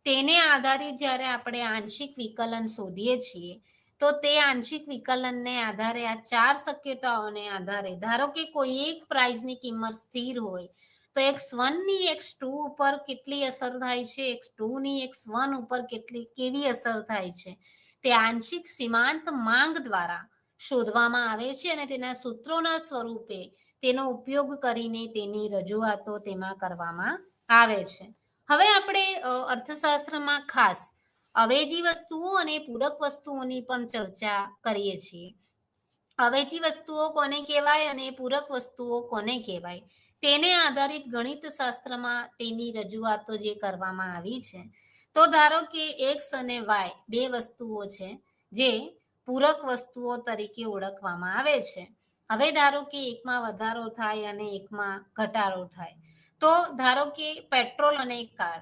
તેને આધારિત જ્યારે આપણે આંશિક વિકલન શોધીએ છીએ તો તે આંશિક વિકલનને આધારે આ ચાર શક્યતાઓને આધારે ધારો કે કોઈ એક પ્રાઇઝની કિંમત સ્થિર હોય તો x1 ની x2 ઉપર કેટલી અસર થાય છે x2 ની x1 ઉપર કેવી અસર થાય છે તે આંશિક સીમાંત માંગ દ્વારા શોધવામાં આવે છે અને તેના સૂત્રોના સ્વરૂપે તેનો ઉપયોગ કરીને તેની રજૂઆતો તેમાં કરવામાં આવે છે. હવે આપણે અર્થશાસ્ત્રમાં ખાસ અવેજી વસ્તુઓ અને પૂરક વસ્તુઓની પણ ચર્ચા કરીએ છીએ. અવેજી વસ્તુઓ કોને કહેવાય અને પૂરક વસ્તુઓ કોને કહેવાય તેને આધારિત ગણિત શાસ્ત્રમાં તેની રજૂઆતો જે કરવામાં આવી છે. તો ધારો કે x અને y બે વસ્તુઓ છે જે પૂરક વસ્તુઓ તરીકે ઓળખવામાં આવે છે. હવે ધારો કે એકમાં વધારો થાય અને એકમાં ઘટાડો થાય તો ધારો કે પેટ્રોલ અને કાર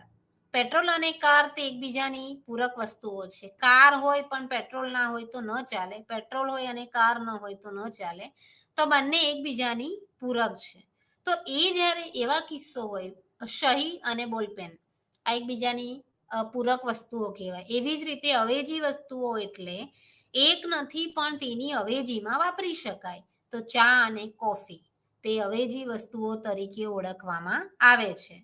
પેટ્રોલ અને કાર તે એકબીજાની પૂરક વસ્તુઓ છે. કાર હોય પણ પેટ્રોલ ના હોય તો ન ચાલે, પેટ્રોલ હોય અને કાર ન હોય તો ન ચાલે. તો બંને એકબીજાની પૂરક છે. તો એ જ્યારે એવા કિસ્સો હોય, સહી અને બોલપેન આ એકબીજાની પૂરક વસ્તુઓ કહેવાય. એવી જ રીતે અવેજી વસ્તુઓ એટલે એક નથી પણ તેની અવેજીમાં વાપરી શકાય. તો ચા અને કોફી તે અવેજી વસ્તુઓ તરીકે ઓળખવામાં આવે છે.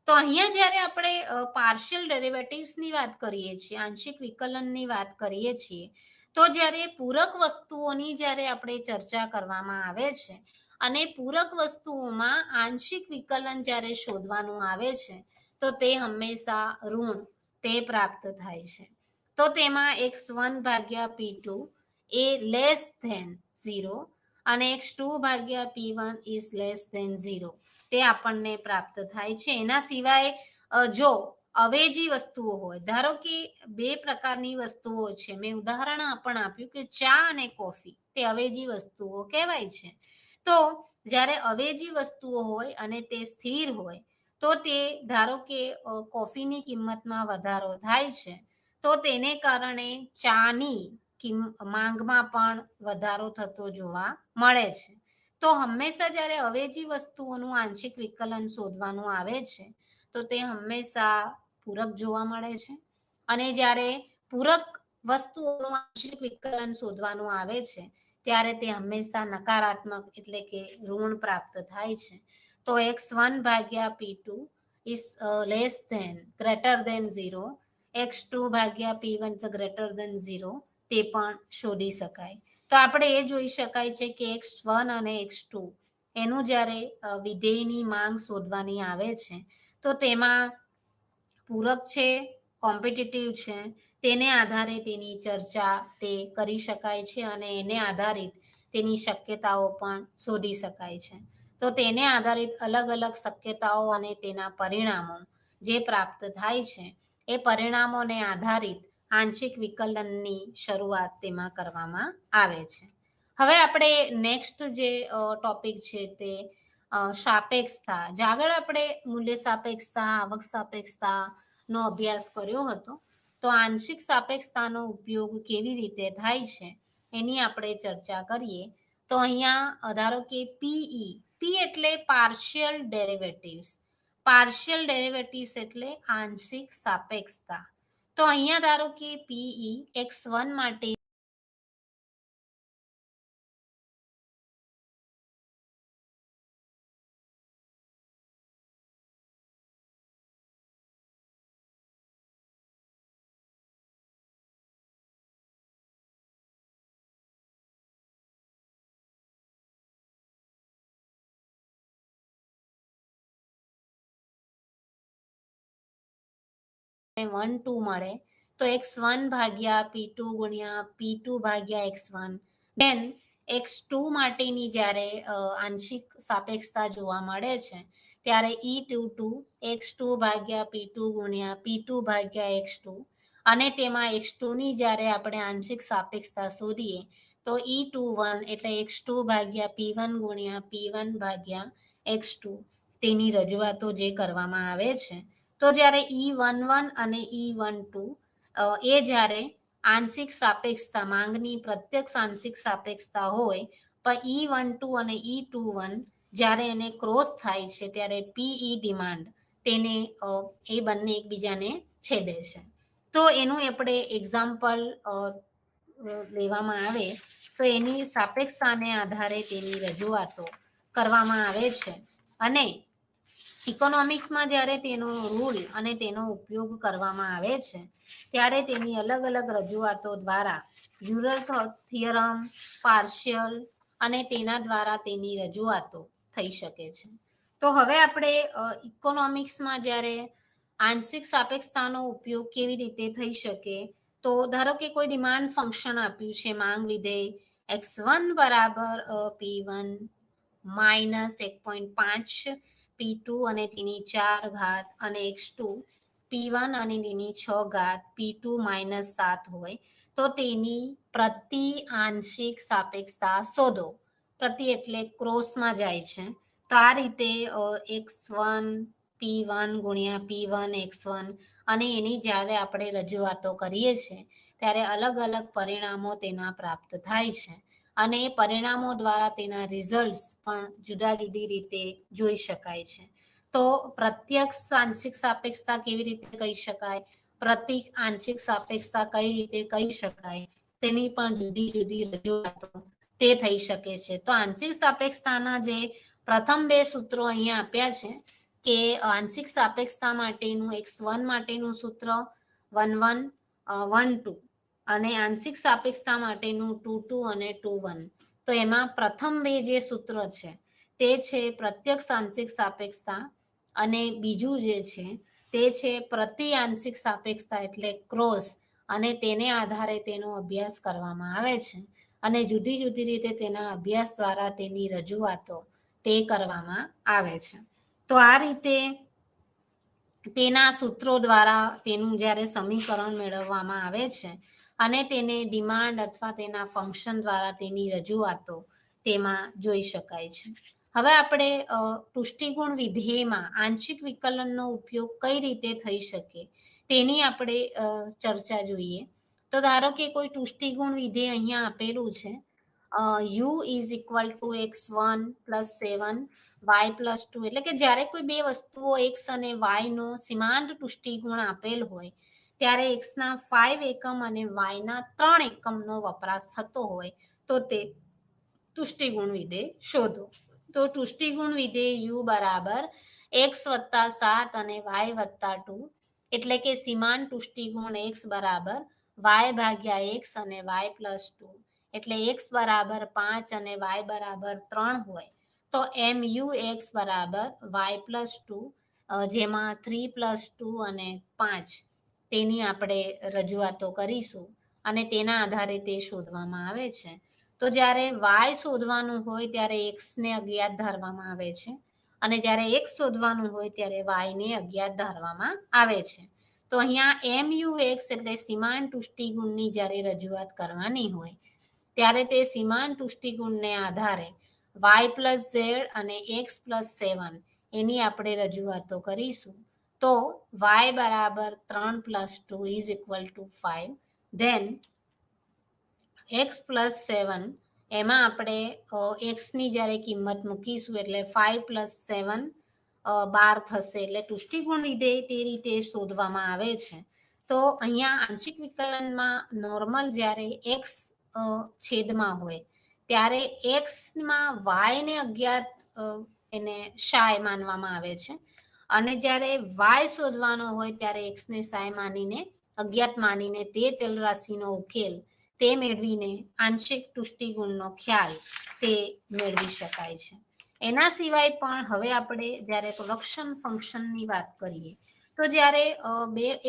તો અહીંયા જ્યારે આપણે પાર્શિયલ ડેરિવેટિવ્સની વાત કરીએ છીએ, આંશિક વિકલનની વાત કરીએ છીએ, તો જ્યારે પૂરક વસ્તુઓની જ્યારે આપણે ચર્ચા કરવામાં આવે છે અને પૂરક વસ્તુઓમાં આંશિક વિકલન જ્યારે શોધવાનું આવે છે, તો તે હંમેશા ઋણ તે પ્રાપ્ત થાય છે. તો તેમાં x1 ભાગ્યા p2 એ લેસ ધેન 0 અને x2 ભાગ્યા p1 ઇઝ લેસ ધેન 0 તે આપણને પ્રાપ્ત થાય છે. એના સિવાય જો અવેજી વસ્તુઓ હોય, ધારો કે બે પ્રકારની વસ્તુઓ છે, મેં ઉદાહરણ પણ આપ્યું કે ચા અને કોફી તે અવેજી વસ્તુઓ કહેવાય છે. તો જ્યારે અવેજી વસ્તુઓ હોય અને તે સ્થિર હોય, તો તે ધારો કે કોફીની કિંમતમાં વધારો થાય છે, તો તેને કારણે ચાની માંગમાં પણ વધારો થતો જોવા મળે છે. તો હંમેશા જ્યારે અવેજી વસ્તુઓનું આંશિક વિકલન શોધવાનું આવે છે, તો તે હંમેશા પૂરક જોવા મળે છે. અને જ્યારે પૂરક વસ્તુઓનું આંશિક વિકલન શોધવાનું આવે છે, ત્યારે તે હંમેશા નકારાત્મક એટલે કે ઋણ પ્રાપ્ત થાય છે. તો x1 ભાગ્યા p2 is less than greater than 0, x2 ભાગ્યા p1 is greater than 0 તે પણ શોધી શકાય. તો આપણે એ જોઈ શકાય છે કે x1 અને x2 એનું જ્યારે વિધેયની માંગ શોધવાની આવે છે, તો તેમાં પૂરક છે, કોમ્પિટિટિવ છે, તેને આધારે તેની ચર્ચા તે કરી શકાય છે અને એને આધારિત તેની શક્યતાઓ પણ શોધી શકાય છે. તો તેને આધારિત અલગ અલગ શક્યતાઓ અને તેના પરિણામો જે પ્રાપ્ત થાય છે, એ પરિણામોને આધારિત આંશિક વિકલનની શરૂઆત તેમાં કરવામાં આવે છે. હવે આપણે નેક્સ્ટ જે ટોપિક છે તે સાપેક્ષતા. આગળ આપણે મૂલ્ય સાપેક્ષતા, આવક સાપેક્ષતા નો અભ્યાસ કર્યો હતો. તો આંશિક સાપેક્ષતાનો ઉપયોગ કેવી રીતે થાય છે એની આપણે ચર્ચા કરીએ. તો અહીંયા ધારો કે પીઈ, પી એટલે પાર્શિયલ ડેરિવેટિવ્સ, પાર્શિયલ ડેરિવેટિવ્સ એટલે આંશિક સાપેક્ષતા. તો અહીંયા ધારો કે પીઈ x1 માટે વન ટુ મળે, તો x1 ભાગ્યા p2 ગુણ્યા p2 ભાગ્યા x1. દેન x2 માટેની જ્યારે આંશિક સાપેક્ષતા જોવા મળે છે, ત્યારે e22 x2 ભાગ્યા p2 ગુણ્યા p2 ભાગ્યા x2. અને તેમાં x2 ની જ્યારે આપણે આંશિક સાપેક્ષતા શોધીએ, તો e21 એટલે x2 ભાગ્યા p1 ગુણ્યા p1 ભાગ્યા x2 તેની રજૂઆતો જે કરવામાં આવે છે. તો જ્યારે e11 અને e12 એ જ્યારે આંશિક સાપેક્ષતા માંગની પ્રત્યક્ષ આંશિક સાપેક્ષતા હોય, પણ e12 અને e21 જ્યારે એને ક્રોસ થાય છે, ત્યારે પીઈ ડિમાન્ડ તેને એ બંને એકબીજાને છેદે છે. તો એનું આપણે એક્ઝામ્પલ લેવામાં આવે, તો એની સાપેક્ષતાને આધારે તેની રજૂઆતો કરવામાં આવે છે. અને ઇકોનોમિક્સમાં જ્યારે તેનો રૂલ અને તેનો ઉપયોગ કરવામાં આવે છે, ત્યારે તેની અલગ અલગ રજૂઆતો દ્વારા યુલર થિયરમ, પાર્શિયલ અને તેના દ્વારા તેની રજૂઆતો થઈ શકે છે. તો હવે આપણે ઇકોનોમિક્સમાં જ્યારે આંશિક સાપેક્ષતાનો ઉપયોગ કેવી રીતે થઈ શકે, તો ધારો કે કોઈ ડિમાન્ડ ફંક્શન આપ્યું છે, માંગ વિધેય x1 બરાબર p1 માઇનસ 1.5 p2 અને તેની 4 ઘાત અને x2 p1 અને તેની 6 ઘાત p2 માઇનસ 7 હોય, તો તેની પ્રતિ આંશિક સાપેક્ષતા શોધો. પ્રતિ એટલે ક્રોસમાં જાય છે. તો આ રીતે x1 p1 ગુણ્યા p1 x1 અને એની જ્યારે આપણે રજૂઆતો કરીએ છીએ ત્યારે અલગ અલગ પરિણામો તેના પ્રાપ્ત થાય છે અને એ પરિણામો દ્વારા તેના રિઝલ્ટ્સ પણ જુદા જુદી રીતે જોઈ શકાય છે. તો પ્રત્યક્ષ આંશિક સાપેક્ષતા કેવી રીતે કહી શકાય, પ્રતીક આંશિક સાપેક્ષતા કઈ રીતે કહી શકાય, તેની પણ જુદી જુદી રજૂઆતો તે થઈ શકે છે. તો આંશિક સાપેક્ષતાના જે પ્રથમ બે સૂત્રો અહીંયા આપ્યા છે કે આંશિક સાપેક્ષતા માટેનું x1 માટેનું સૂત્ર 1 1 1 2 અને આંશિક સાપેક્ષતા માટેનું 2 2 અને 2 1. તો એમાં પ્રથમ બે જે સૂત્ર છે તે છે પ્રત્યક્ષ આંશિક સાપેક્ષતા અને બીજું જે છે તે છે પ્રતિ આંશિક સાપેક્ષતા એટલે ક્રોસ, અને તેને આધારે તેનો અભ્યાસ કરવામાં આવે છે અને જુદી જુદી રીતે તેના અભ્યાસ દ્વારા તેની રજૂઆતો તે કરવામાં આવે છે. તો આ રીતે તેના સૂત્રો દ્વારા તેનું જ્યારે સમીકરણ મેળવવામાં આવે છે અને તેને ડિમાન્ડ અથવા તેના ફંક્શન દ્વારા તેની રજૂઆતો તેમાં જોઈ શકાય છે. હવે આપણે પુષ્ટિગુણ વિધેયમાં આંશિક વિકલનનો ઉપયોગ કઈ રીતે થઈ શકે તેની આપણે ચર્ચા જોઈએ. તો ધારો કે કોઈ પુષ્ટિગુણ વિધેય અહીંયા આપેલું છે, u is equal two x1 plus 7 y plus 2, એટલે કે જ્યારે કોઈ બે વસ્તુઓ x અને y નો સીમાંત પુષ્ટિગુણ આપેલ હોય ત્યારે x ના 5 એકમ અને y ના 3 એકમનો વપરાશ થતો હોય તો તે પુષ્ટિગુણ વિધેય શોધો. તો પુષ્ટિગુણ વિધેય u બરાબર x વત્તા 7 અને y વત્તા 2, એટલે કે સીમાંત પુષ્ટિગુણ x બરાબર y ભાગ્યા x અને y પ્લસ 2, એટલે x બરાબર 5 અને y બરાબર 3 હોય તો mu x બરાબર y પ્લસ 2, જેમાં 3 પ્લસ 2 અને 5 તેની આપણે રજૂઆતો કરીશું અને તેના આધારે તે શોધવામાં આવે છે. તો જ્યારે y શોધવાનું હોય ત્યારે x ને અજ્ઞાત ધારવામાં આવે છે અને જ્યારે x શોધવાનું હોય ત્યારે y ને અજ્ઞાત ધારવામાં આવે છે. તો અહીંયા mu x એટલે સીમાંત પુષ્ટિગુણની જ્યારે રજૂઆત કરવાની હોય ત્યારે તે સીમાંત પુષ્ટિગુણને આધારે y પ્લસ ઝેડ અને x પ્લસ 7 એની આપણે રજૂઆતો કરીશું. તો y બરાબર 3 plus 2 is equal to 5, then x plus 7 એમાં આપણે એક્સની જ્યારે કિંમત મૂકીશું એટલે 5 પ્લસ 7 12 થશે, એટલે પુષ્ટિગુણ વિધેય તે રીતે શોધવામાં આવે છે. તો અહીંયા આંશિક વિકલનમાં નોર્મલ જ્યારે x છેદમાં હોય ત્યારે એક્સમાં y ને અજ્ઞાત એને શાય માનવામાં આવે છે અને જ્યારે y શોધવાનો હોય ત્યારે x ને શાય માનીને અજ્ઞાત માનીને તે ચલ રાશિનો ઉકેલ તે મેળવીને આંશિક પુષ્ટિગુણનો ખ્યાલ તે મેળવી શકાય છે. એના સિવાય પણ હવે આપણે જ્યારે પ્રોડક્શન ફંક્શનની વાત કરીએ તો જ્યારે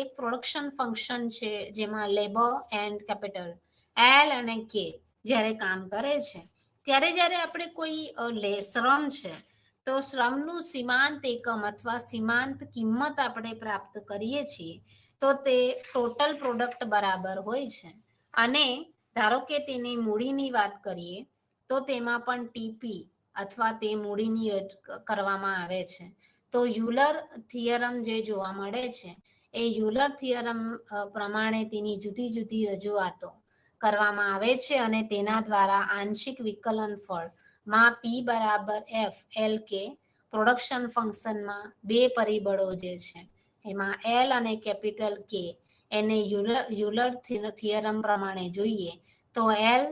એક પ્રોડક્શન ફંક્શન છે જેમાં લેબર એન્ડ કેપિટલ L અને K જ્યારે કામ કરે છે ત્યારે જ્યારે આપણે કોઈ શ્રમ છે તો શ્રમનું સીમાંત એકમ અથવા સીમાંત કિંમત આપણે પ્રાપ્ત કરીએ છીએ તો તે ટોટલ પ્રોડક્ટ બરાબર હોય છે. અને ધારો કે તેની મૂડીની વાત કરીએ તો તેમાં પણ ટીપી અથવા તે મૂડીની કરવામાં આવે છે. તો યુલર થિયરમ જે જોવા મળે છે એ યુલર થિયરમ પ્રમાણે તેની જુદી જુદી રજૂઆતો કરવામાં આવે છે અને તેના દ્વારા આંશિક વિકલન ફળ માં p બરાબર f l k પ્રોડક્શન ફંક્શનમાં બે પરિબળો જે છે એમાં L અને કેપિટલ K એને યુલર થિયરમ પ્રમાણે જોઈએ તો L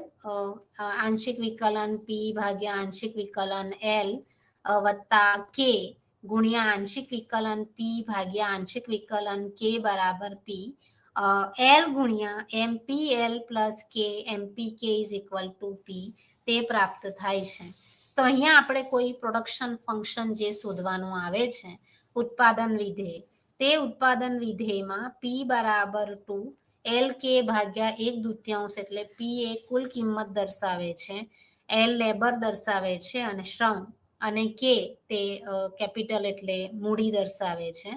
આંશિક વિકલન p ભાગ્યા આંશિક વિકલન L વત્તા K ગુણ્યા આંશિક વિકલન p ભાગ્યા આંશિક વિકલન K બરાબર p, L ગુણ્યા MPL plus K MPK is equal two p તે પ્રાપ્ત થાય છે. તો અહીંયા આપણે કોઈ પ્રોડક્શન ફંક્શન જે શોધવાનું આવે છે ઉત્પાદન વિધેય, તે ઉત્પાદન વિધેયમાં p બરાબર 2 LK ભાગ્યા 1/2 એટલે p એ કુલ કિંમત દર્શાવે છે, L લેબર દર્શાવે છે અને શ્રમ અને K તે કેપિટલ એટલે મૂડી દર્શાવે છે.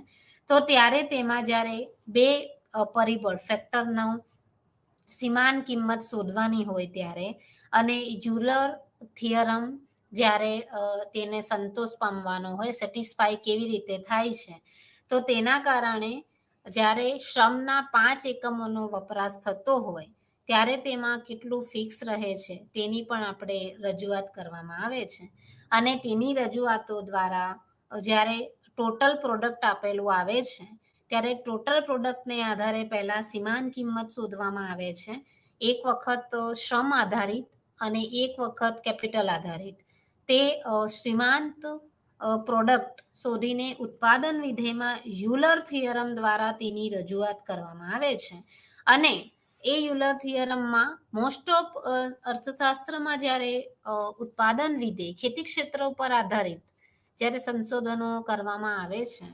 તો ત્યારે તેમાં જ્યારે બે પરિબળ ફેક્ટરનો સીમાંત કિંમત શોધવાની હોય ત્યારે અને યુલર થિયરમ જ્યારે તેને સંતોષ પામવાનો હોય, સેટિસ્ફાય કેવી રીતે થાય છે તો તેના કારણે જ્યારે શ્રમના 5 એકમોનો વપરાશ થતો હોય ત્યારે તેમાં કેટલું ફિક્સ રહે છે તેની પણ આપણે રજૂઆત કરવામાં આવે છે. અને તેની રજૂઆતો દ્વારા જ્યારે ટોટલ પ્રોડક્ટ આપેલું આવે છે ત્યારે ટોટલ પ્રોડક્ટને આધારે પહેલા સીમાંત કિંમત શોધવામાં આવે છે. એક વખત શ્રમ આધારિત અને એક વખત કેપિટલ આધારિત. તે સીમાંત પ્રોડક્ટ શોધીને ઉત્પાદન વિધેયમાં યુલર થિયરમ દ્વારા તેની રજૂઆત કરવામાં આવે છે. અને એ યુલર થિયરમમાં મોસ્ટ ઓફ અર્થશાસ્ત્રમાં જ્યારે ઉત્પાદન વિધેય ખેતી ક્ષેત્ર ઉપર આધારિત જ્યારે સંશોધનો કરવામાં આવે છે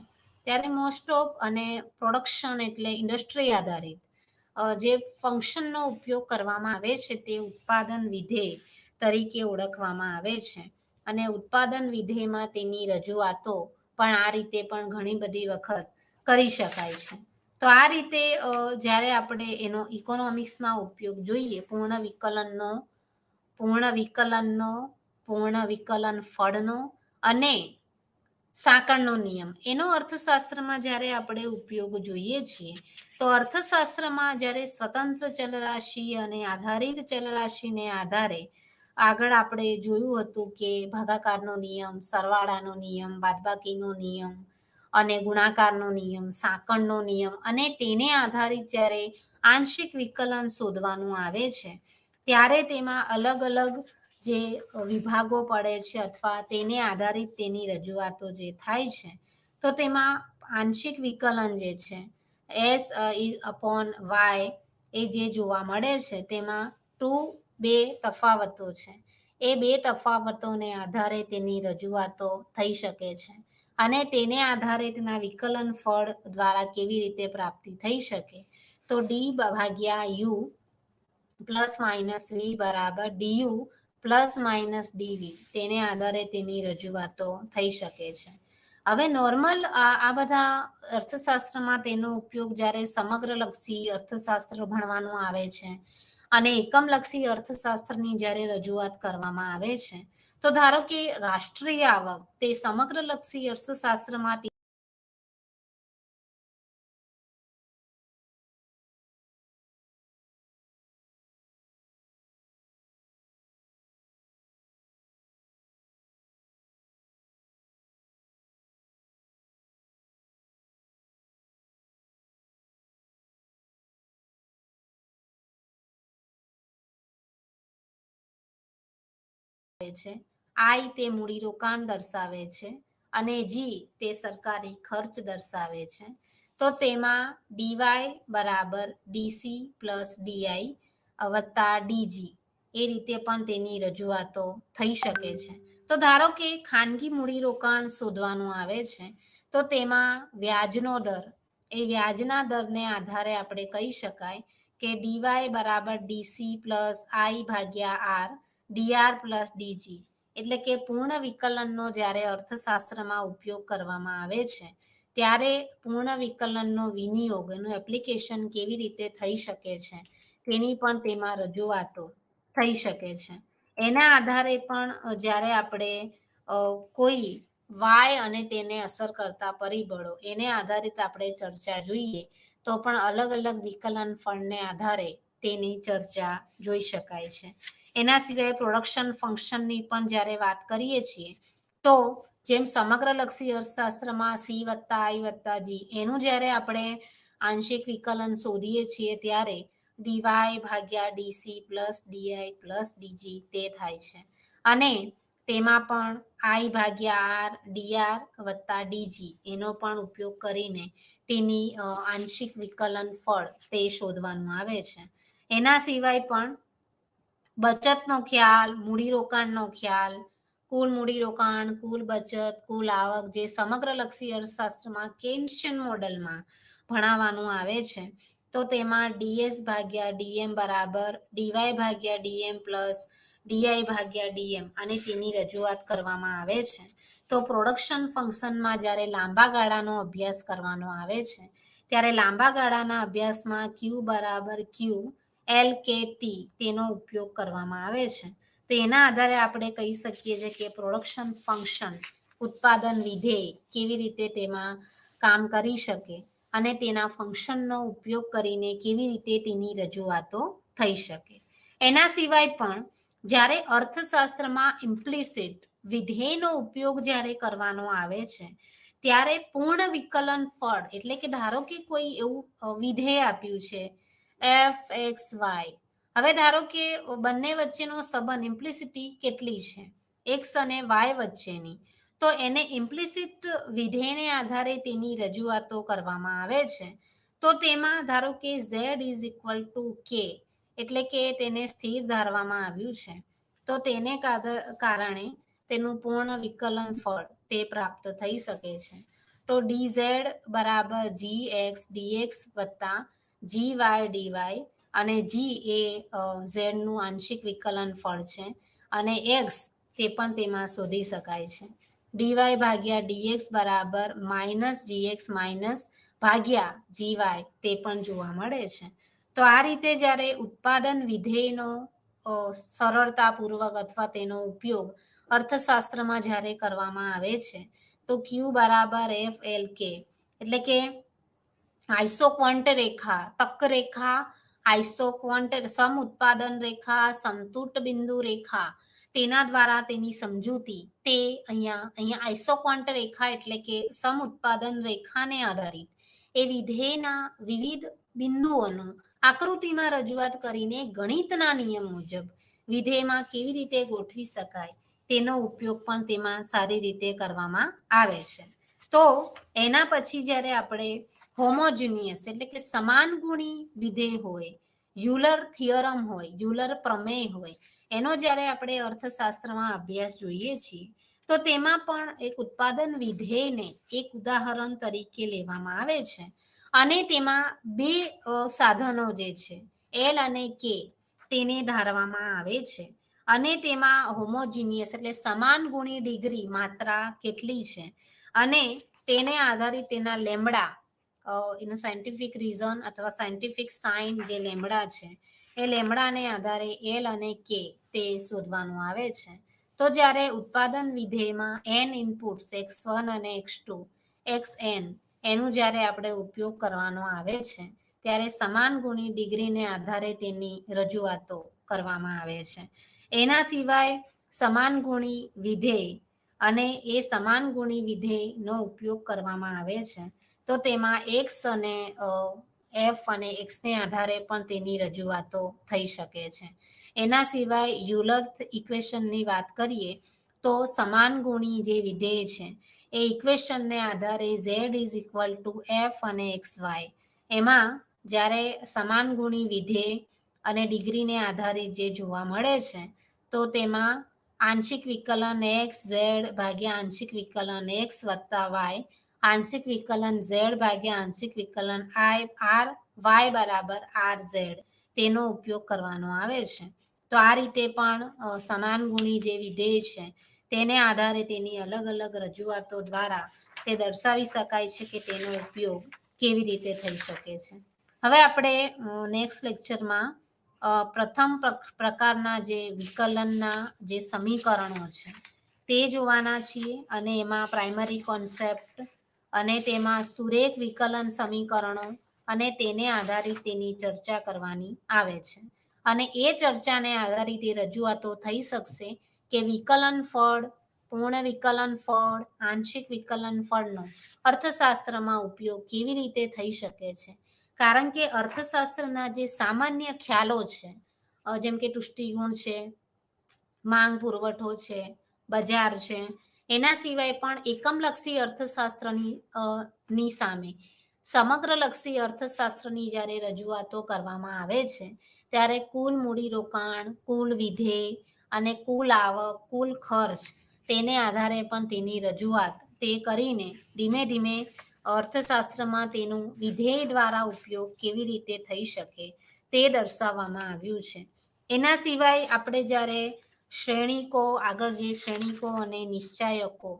ત્યારે મોસ્ટ ઓફ અને પ્રોડક્શન એટલે ઇન્ડસ્ટ્રી આધારિત જે ફંક્શનનો ઉપયોગ કરવામાં આવે છે તે ઉત્પાદન વિધેય તરીકે ઓળખવામાં આવે છે. અને ઉત્પાદન વિધેયમાં તેની રજૂઆતો પણ આ રીતે પણ ઘણી બધી વખત કરી શકાય છે. તો આ રીતે જ્યારે આપણે એનો ઇકોનોમિક્સમાં ઉપયોગ જોઈએ પૂર્ણ વિકલન ફળનો અને સાંકળનો નિયમ એનો અર્થશાસ્ત્રમાં જ્યારે આપણે ઉપયોગ જોઈએ છીએ તો અર્થશાસ્ત્રમાં જ્યારે સ્વતંત્ર ચલરાશિ અને આધારિત ચલરાશિને આધારે આગળ આપણે જોયું હતું કે ભાગાકારનો નિયમ, સરવાળાનો નિયમ, બાદબાકીનો નિયમ અને ગુણાકારનો નિયમ, સાંકળનો નિયમ અને તેને આધારિત જ્યારે આંશિક વિકલન શોધવાનું આવે છે ત્યારે તેમાં અલગ અલગ જે વિભાગો પડે છે અથવા તેને આધારિત તેની રજૂઆતો જે થાય છે તો તેમાં આંશિક વિકલન જે છે એસ અપોન વાય એ જે જોવા મળે છે તેમાં બે તફાવતો છે. એ બે તફાવતોને આધારે તેની રજૂઆતો થઈ શકે છે અને તેને આધારે તેના વિકલન ફળ દ્વારા કેવી રીતે પ્રાપ્તિ થઈ શકે તો ડી ભાગ્યા યુ પ્લસ માઇનસ વી બરાબર ડીયુ પ્લસ માઇનસ ડીવી તેને આધારે તેની રજૂઆતો થઈ શકે છે. હવે નોર્મલ આ બધા અર્થશાસ્ત્રમાં તેનો ઉપયોગ જ્યારે સમગ્રલક્ષી અર્થશાસ્ત્ર ભણવાનું આવે છે અને એકમલક્ષી અર્થશાસ્ત્રની જ્યારે રજૂઆત કરવામાં આવે છે તો ધારો કે રાષ્ટ્રીય આવક તે સમગ્રલક્ષી અર્થશાસ્ત્રમાં છે. આઈ તે મૂડીરોકાણ દર્શાવે છે અને જી તે સરકારી ખર્ચ દર્શાવે છે. તો તેમાં ડીવાય બરાબર ડીસી પ્લસ ડીઆઈ વત્તા ડીજી એ રીતે પણ તેની રજૂઆતો થઈ શકે છે. તો ધારો કે ખાનગી મૂડીરોકાણ શોધવાનું આવે છે તો તેમાં વ્યાજનો દર એ વ્યાજના દરને આધારે આપણે કહી શકાય કે ડીવાય બરાબર ડીસી પ્લસ આઈ ભાગ્યા આર ડીઆર પ્લસ ડીજી એટલે કે પૂર્ણ વિકલનનો જ્યારે અર્થશાસ્ત્રમાં ઉપયોગ કરવામાં આવે છે ત્યારે પૂર્ણ વિકલનનો વિનિયોગ એનું એપ્લિકેશન કેવી રીતે થઈ શકે છે તેની પણ તેમાં રજૂઆતો થઈ શકે છે. એના આધારે પણ જ્યારે આપણે કોઈ વાય અને તેને અસર કરતા પરિબળો એને આધારિત આપણે ચર્ચા જોઈએ તો પણ અલગ અલગ વિકલન ફળને આધારે તેની ચર્ચા જોઈ શકાય છે. એના સિવાય પ્રોડક્શન ફંક્શનની પણ જ્યારે વાત કરીએ છીએ તો જેમ સમગ્રલક્ષી અર્થશાસ્ત્રમાં સી વત્તા આઈ વત્તા જી એનું જ્યારે આપણે આંશિક વિકલન શોધીએ છીએ ત્યારે ડીવાય ભાગ્યા DC plus DI plus DG તે થાય છે અને તેમાં પણ આઈ ભાગ્યા આર ડીઆર વત્તા ડીજી એનો પણ ઉપયોગ કરીને તેની આંશિક વિકલન ફળ તે શોધવાનું આવે છે. એના સિવાય પણ બચતનો ખ્યાલ, મૂડીરોકાણનો ખ્યાલ, કુલ મૂડીરોકાણ, કુલ બચત, કુલ આવક જે સમગ્રલક્ષી અર્થશાસ્ત્રમાં કેન્શિયન મોડલમાં ભણાવવાનું આવે છે તો તેમાં ડીએસ ભાગ્યા ડીએમ બરાબર ડીવાય ભાગ્યા ડીએમ પ્લસ ડીઆઈ ભાગ્યા ડીએમ અને તેની રજૂઆત કરવામાં આવે છે. તો પ્રોડક્શન ફંક્શનમાં જ્યારે લાંબા ગાળાનો અભ્યાસ કરવાનો આવે છે ત્યારે લાંબા ગાળાના અભ્યાસમાં ક્યુ બરાબર ક્યુ એલ કે ટી તેનો ઉપયોગ કરવામાં આવે છે. તો એના આધારે આપણે કહી શકીએ છીએ કે પ્રોડક્શન ફંક્શન ઉત્પાદન વિધેય કેવી રીતે તેમાં કામ કરી શકે અને તેના ફંક્શનનો ઉપયોગ કરીને કેવી રીતે તેની રજૂઆતો થઈ શકે. એના સિવાય પણ જ્યારે અર્થશાસ્ત્રમાં ઇમ્પ્લિસિટ વિધેયનો ઉપયોગ જ્યારે કરવાનો આવે છે ત્યારે પૂર્ણ વિકલન ફળ એટલે કે ધારો કે કોઈ એવું વિધેય આપ્યું છે f(x,y). હવે ધારો કે બંને વચ્ચેનો સંબંધ ઇમ્પ્લિસિટી કેટલી છે x અને y વચ્ચેની, તો એને ઇમ્પ્લિસિટ વિધેયને આધારે તેની રજૂઆતો કરવામાં આવે છે. તો તેમાં ધારો કે z = k એટલે કે તેને સ્થિર ધારવામાં આવ્યું છે, તો તેને કારણે તેનું પૂર્ણ વિકલન ફળ તે પ્રાપ્ત થઈ શકે છે. તો dz = gx dx વત્તા gy dy, અને g એ z નું આંશિક વિકલન ફળ છે અને x તે પણ તેમાં શોધી શકાય છે. dy ભાગ્યા dx બરાબર -gx ભાગ્યા gy તે પણ જોવા મળે છે. તો આ રીતે જ્યારે ઉત્પાદન વિધેયનો સરળતાપૂર્વક અથવા તેનો ઉપયોગ અર્થશાસ્ત્રમાં જ્યારે કરવામાં આવે છે તો q = f(L,k) એટલે કે આઇસોક્વોન્ટ રેખા, તક રેખા, આઇસોક્વોન્ટ સમ ઉત્પાદન રેખા, સમતુટ બિંદુ રેખા, તેના દ્વારા તેની સમજૂતી તે અહીંયા આઇસોક્વોન્ટ રેખા એટલે કે સમ ઉત્પાદન રેખાને આધારિત એ વિધેયના વિવિધ બિંદુઓનું આકૃતિમાં રજૂઆત કરીને ગણિતના નિયમ મુજબ વિધેયમાં કેવી રીતે ગોઠવી શકાય તેનો ઉપયોગ પણ તેમાં સારી રીતે કરવામાં આવે છે. તો એના પછી જ્યારે આપણે હોમોજીનિયસ એટલે કે સમાન ગુણી વિધેય હોય, યુલર થિયરમ હોય, યુલર પ્રમેય હોય, એનો જ્યારે આપણે અર્થશાસ્ત્રમાં અભ્યાસ જોઈએ છીએ તો તેમાં પણ એક ઉત્પાદન વિધેયને એક ઉદાહરણ તરીકે લેવામાં આવે છે અને તેમાં બે સાધનો જે છે L અને K તેને ધારવામાં આવે છે અને તેમાં હોમોજીનિયસ એટલે સમાન ગુણી ડિગ્રી માત્રા કેટલી છે અને તેને આધારિત તેના લેમ્બડા એનું સાયન્ટિફિક રીઝન અથવા સાયન્ટિફિક સાઇન જે લેમ્બડા છે એ લેમ્બડાને આધારે L અને K તે શોધવાનું આવે છે. તો જ્યારે ઉત્પાદન વિધેયમાં n ઇનપુટ્સ x1 અને x2 xn એનું જ્યારે આપણે ઉપયોગ કરવાનો આવે છે ત્યારે સમાન ગુણી ડિગ્રીને આધારે તેની રજૂઆતો કરવામાં આવે છે. એના સિવાય સમાન ગુણી વિધેય અને એ સમાન ગુણી વિધેયનો ઉપયોગ કરવામાં આવે છે તો તેમાં x અને f અને x ને આધારે પણ તેની રજૂઆતો થઈ શકે છે. એના સિવાય યુલર ઇક્વેશનની વાત કરીએ તો સમાન ગુણી જે વિધેય છે એ ઇક્વેશનને આધારે z = f અને xy, એમાં જ્યારે સમાન ગુણી વિધેય અને ડિગ્રીને આધારે જે જોવા મળે છે તો તેમાં આંશિક વિકલન x z ભાગ્યા આંશિક વિકલન x વત્તા y, આંશિક વિકલન z ભાગ્યા આંશિક વિકલન r y = rz તેનો ઉપયોગ કરવાનો આવે છે. તો આ રીતે પણ સમાન ગુણી જે વિધેય છે તેને આધારે તેની અલગ અલગ રજૂઆતો દ્વારા તે દર્શાવી શકાય છે કે તેનો ઉપયોગ કેવી રીતે થઈ શકે છે. હવે આપણે નેક્સ્ટ લેક્ચરમાં પ્રથમ પ્રકારના જે વિકલનના જે સમીકરણો છે તે જોવાના છીએ અને એમાં પ્રાઇમરી કોન્સેપ્ટ અને તેમાં સુરેખ વિકલન સમીકરણો અને તેને આધારિત તેની ચર્ચા કરવાની આવે છે અને એ ચર્ચાને આધારિત એ રજૂઆતો થઈ શકશે કે વિકલન ફળ, પૂર્ણ વિકલન ફળ, આંશિક વિકલન ફળનો અર્થશાસ્ત્રમાં ઉપયોગ કેવી રીતે થઈ શકે છે. કારણ કે અર્થશાસ્ત્રના જે સામાન્ય ખ્યાલો છે જેમ કે તુષ્ટિગુણ છે, માંગ પુરવઠો છે, બજાર છે, એના સિવાય પણ એકમલક્ષી અર્થશાસ્ત્રની સામે સમગ્રલક્ષી અર્થશાસ્ત્રની જ્યારે રજૂઆતો કરવામાં આવે છે ત્યારે કુલ મૂડીરોકાણ, કુલ વિધેય અને કુલ આવક, કુલ ખર્ચ તેને આધારે પણ તેની રજૂઆત તે કરીને ધીમે ધીમે અર્થશાસ્ત્રમાં તેનું વિધેય દ્વારા ઉપયોગ કેવી રીતે થઈ શકે તે દર્શાવવામાં આવ્યું છે. એના સિવાય આપણે જ્યારે શ્રેણીકો, આગળ જે શ્રેણીકો અને નિશ્ચાયકો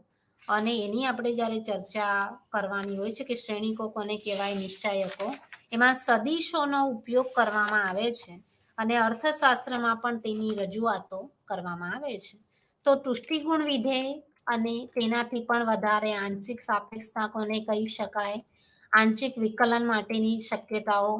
અને એની આપણે જ્યારે ચર્ચા કરવાની હોય છે કે શ્રેણીકો કોને કહેવાય, નિશ્ચાયકો, એમાં સદિશોનો ઉપયોગ કરવામાં આવે છે અને અર્થશાસ્ત્રમાં પણ તેની રજૂઆતો કરવામાં આવે છે. તો તુષ્ટિગુણ વિધેય અને તેનાથી પણ વધારે આંશિક સાપેક્ષતા કોને કહી શકાય, આંશિક વિકલન માટેની શક્યતાઓ,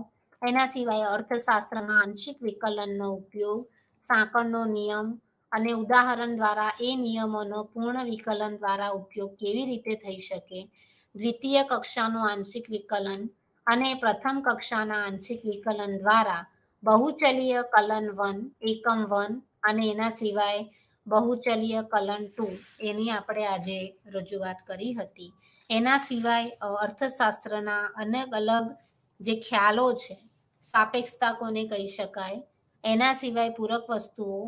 એના સિવાય અર્થશાસ્ત્રમાં આંશિક વિકલનનો ઉપયોગ, સાંકળનો નિયમ અને ઉદાહરણ દ્વારા એ નિયમોનો પૂર્ણ વિકલન દ્વારા ઉપયોગ કેવી રીતે થઈ શકે, દ્વિતીય કક્ષાનું આંશિક વિકલન અને પ્રથમ કક્ષાના આંશિક વિકલન દ્વારા બહુચલીય કલન 1 એકમ 1 અને એના સિવાય બહુચલીય કલન 2 એની આપણે આજે રજૂઆત કરી હતી. એના સિવાય અર્થશાસ્ત્રના અનેક અલગ જે ખ્યાલો છે, સાપેક્ષતા કોને કહી શકાય, એના સિવાય પૂરક વસ્તુઓ,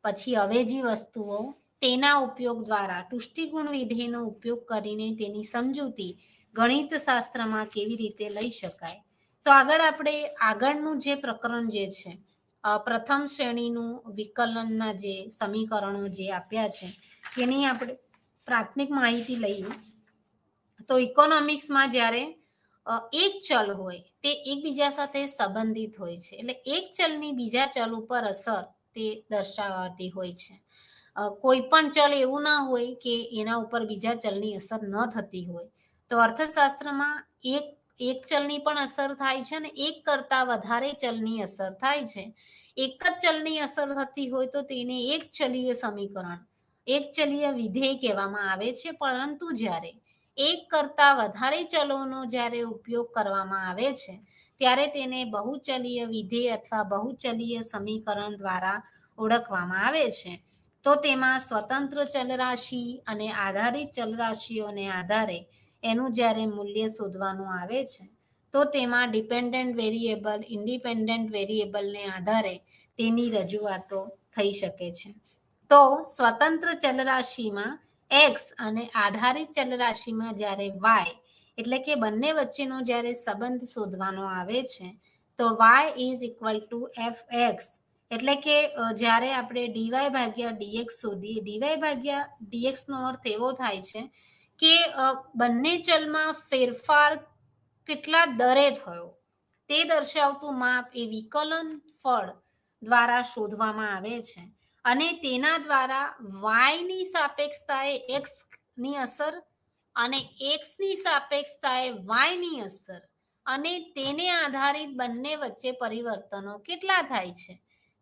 પછી અવેજી વસ્તુઓ, તેના ઉપયોગ દ્વારા તુષ્ટિગુણ વિધેયનો ઉપયોગ કરીને તેની સમજૂતી ગણિત શાસ્ત્રમાં કેવી રીતે લઈ શકાય. તો આગળનું જે પ્રકરણ જે છે, પ્રથમ શ્રેણીનું વિકલનના જે સમીકરણો જે આપ્યા છે તેની આપણે પ્રાથમિક માહિતી લઈએ. તો ઇકોનોમિક્સમાં જ્યારે એક ચલ હોય તે એકબીજા સાથે સંબંધિત હોય છે, એટલે એક ચલની બીજા ચલ ઉપર અસર તે દર્શાવતી હોય છે. કોઈ પણ ચલ એવું ના હોય કે એના ઉપર બીજા ચલની અસર ન થતી હોય. તો અર્થશાસ્ત્રમાં એક ચલની પણ અસર થાય છે અને એક કરતા વધારે ચલની અસર થાય છે. એક જ ચલની અસર થતી હોય તો તેને એક ચલીય સમીકરણ, એક ચલીય વિધેય કહેવામાં આવે છે. પરંતુ જ્યારે એક કરતા વધારે ચલોનો જ્યારે ઉપયોગ કરવામાં આવે છે ત્યારે તેને બહુચલીય વિધેય અથવા બહુચલીય સમીકરણ દ્વારા ઓળખવામાં આવે છે. તો તેમાં સ્વતંત્ર ચલરાશિ અને આધારિત ચલરાશિઓને આધારે એનું જ્યારે મૂલ્ય શોધવાનું આવે છે તો તેમાં ડિપેન્ડન્ટ વેરિયેબલ, ઇન્ડિપેન્ડન્ટ વેરિયેબલને આધારે તેની રજૂઆતો થઈ શકે છે. તો સ્વતંત્ર ચલરાશિમાં એક્સ અને આધારિત ચલરાશિમાં જ્યારે વાય, એટલે કે બંને વચ્ચેનો જ્યારે સંબંધ શોધવાનો આવે છે તો Y is equal to F X, એટલે કે જ્યારે આપણે ડીવાય ભાગ્યા ડીએક્સ શોધીએ, ડીવાય ભાગ્યા ડીએક્સનો અર્થ એવો થાય છે કે બંને ચલમાં ફેરફાર કેટલા દરે થયો તે દર્શાવતું માપ એ વિકલન ફળ દ્વારા શોધવામાં આવે છે. અને તેના દ્વારા વાયની સાપેક્ષતાએ એક્સની અસર અને એક્સની સાપેક્ષતાએ વાયની અસર અને તેને આધારિત બંને વચ્ચે પરિવર્તનો કેટલા થાય છે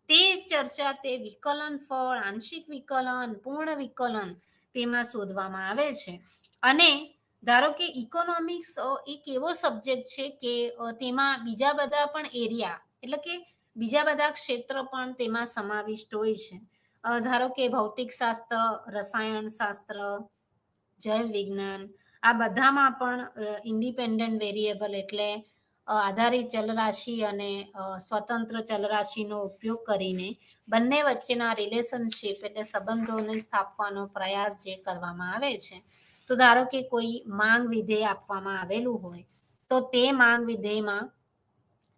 તે ચર્ચા તે વિકલન ફળ, આંશિક વિકલન, પૂર્ણ વિકલન તેમાં શોધવામાં આવે છે. અને ધારો કે ઇકોનોમિક્સ એક એવો સબ્જેક્ટ છે કે તેમાં બીજા બધા પણ એરિયા, એટલે કે બીજા બધા ક્ષેત્ર પણ તેમાં સમાવિષ્ટ હોય છે. ધારો કે ભૌતિક શાસ્ત્ર, રસાયણ શાસ્ત્ર, જૈવ વિજ્ઞાન, આ બધામાં પણ ઇન્ડિપેન્ડન્ટ વેરિયેબલ એટલે આધારિત ચલરાશિ અને સ્વતંત્ર ચલરાશિનો ઉપયોગ કરીને બંને વચ્ચેના રિલેશનશિપ એટલે સંબંધોને સ્થાપવાનો પ્રયાસ જે કરવામાં આવે છે. તો ધારો કે કોઈ માંગ વિધેય આપવામાં આવેલું હોય તો તે માંગ વિધેયમાં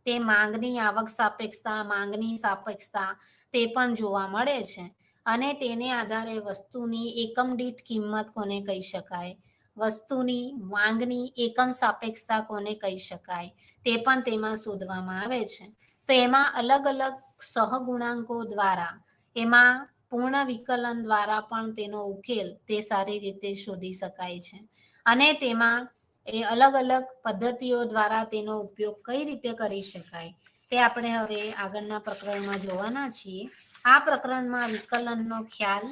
તે માંગની આવક સાપેક્ષતા, માંગની સાપેક્ષતા તે પણ જોવા મળે છે. અને તેને આધારે વસ્તુની એકમ દીઠ કિંમત કોને કહી શકાય, વસ્તુની માંગની એકમ સાપેક્ષતા કોને કહી શકાય તે પણ તેમાં શોધવામાં આવે છે. તો એમાં અલગ અલગ સહગુણાંકો દ્વારા, એમાં પૂર્ણ વિકલન દ્વારા પણ તેનો ઉકેલ તે સારી રીતે શોધી શકાય છે. અને તેમાં એ અલગ અલગ પદ્ધતિઓ દ્વારા તેનો ઉપયોગ કઈ રીતે કરી શકાય તે આપણે હવે આગળના પ્રકરણમાં જોવાના છીએ. આ પ્રકરણમાં વિકલનનો ખ્યાલ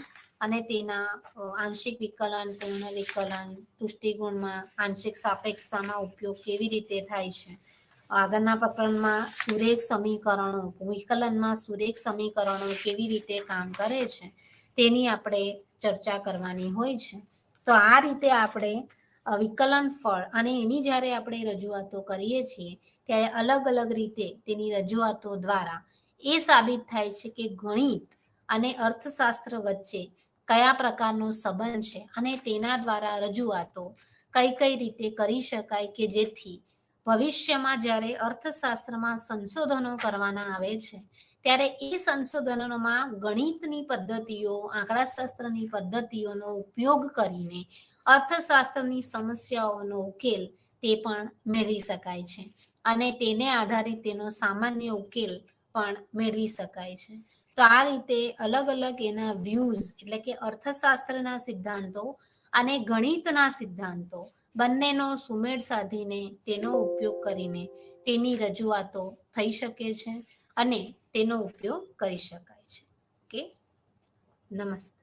અને તેના આંશિક વિકલન, પૂર્ણ વિકલન, તુષ્ટિગુણમાં આંશિક સાપેક્ષતામાં ઉપયોગ કેવી રીતે થાય છે, આગળના પ્રકરણમાં સુરેખ સમીકરણો, વિકલનમાં સુરેખ સમીકરણો કેવી રીતે કામ કરે છે તેની આપણે ચર્ચા કરવાની હોય છે. તો આ રીતે આપણે વિકલન ફળ અને એની જ્યારે આપણે રજૂઆતો કરીએ છીએ ત્યારે અલગ અલગ રીતે તેની રજૂઆતો દ્વારા એ સાબિત થાય છે કે ગણિત અને અર્થશાસ્ત્ર વચ્ચે કયા પ્રકારનો સંબંધ છે અને તેના દ્વારા રજૂઆતો કઈ કઈ રીતે કરી શકાય કે જેથી ભવિષ્યમાં જ્યારે અર્થશાસ્ત્રમાં સંશોધનો કરવાના આવે છે ત્યારે એ સંશોધનોમાં ગણિતની પદ્ધતિઓ, આંકડાશાસ્ત્રની પદ્ધતિઓનો ઉપયોગ કરીને અર્થશાસ્ત્રની સમસ્યાઓનો ઉકેલ તે પણ મેળવી શકાય છે અને તેને આધારિત તેનો સામાન્ય ઉકેલ પણ મેળવી શકાય છે. તો આ રીતે અલગ અલગ એના વ્યૂઝ એટલે કે અર્થશાસ્ત્રના સિદ્ધાંતો અને ગણિતના સિદ્ધાંતો બંનેનો સુમેળ સાધીને તેનો ઉપયોગ કરીને તેની રજૂઆતો થઈ શકે છે અને તેનો ઉપયોગ કરી શકાય છે. ઓકે, નમસ્તે.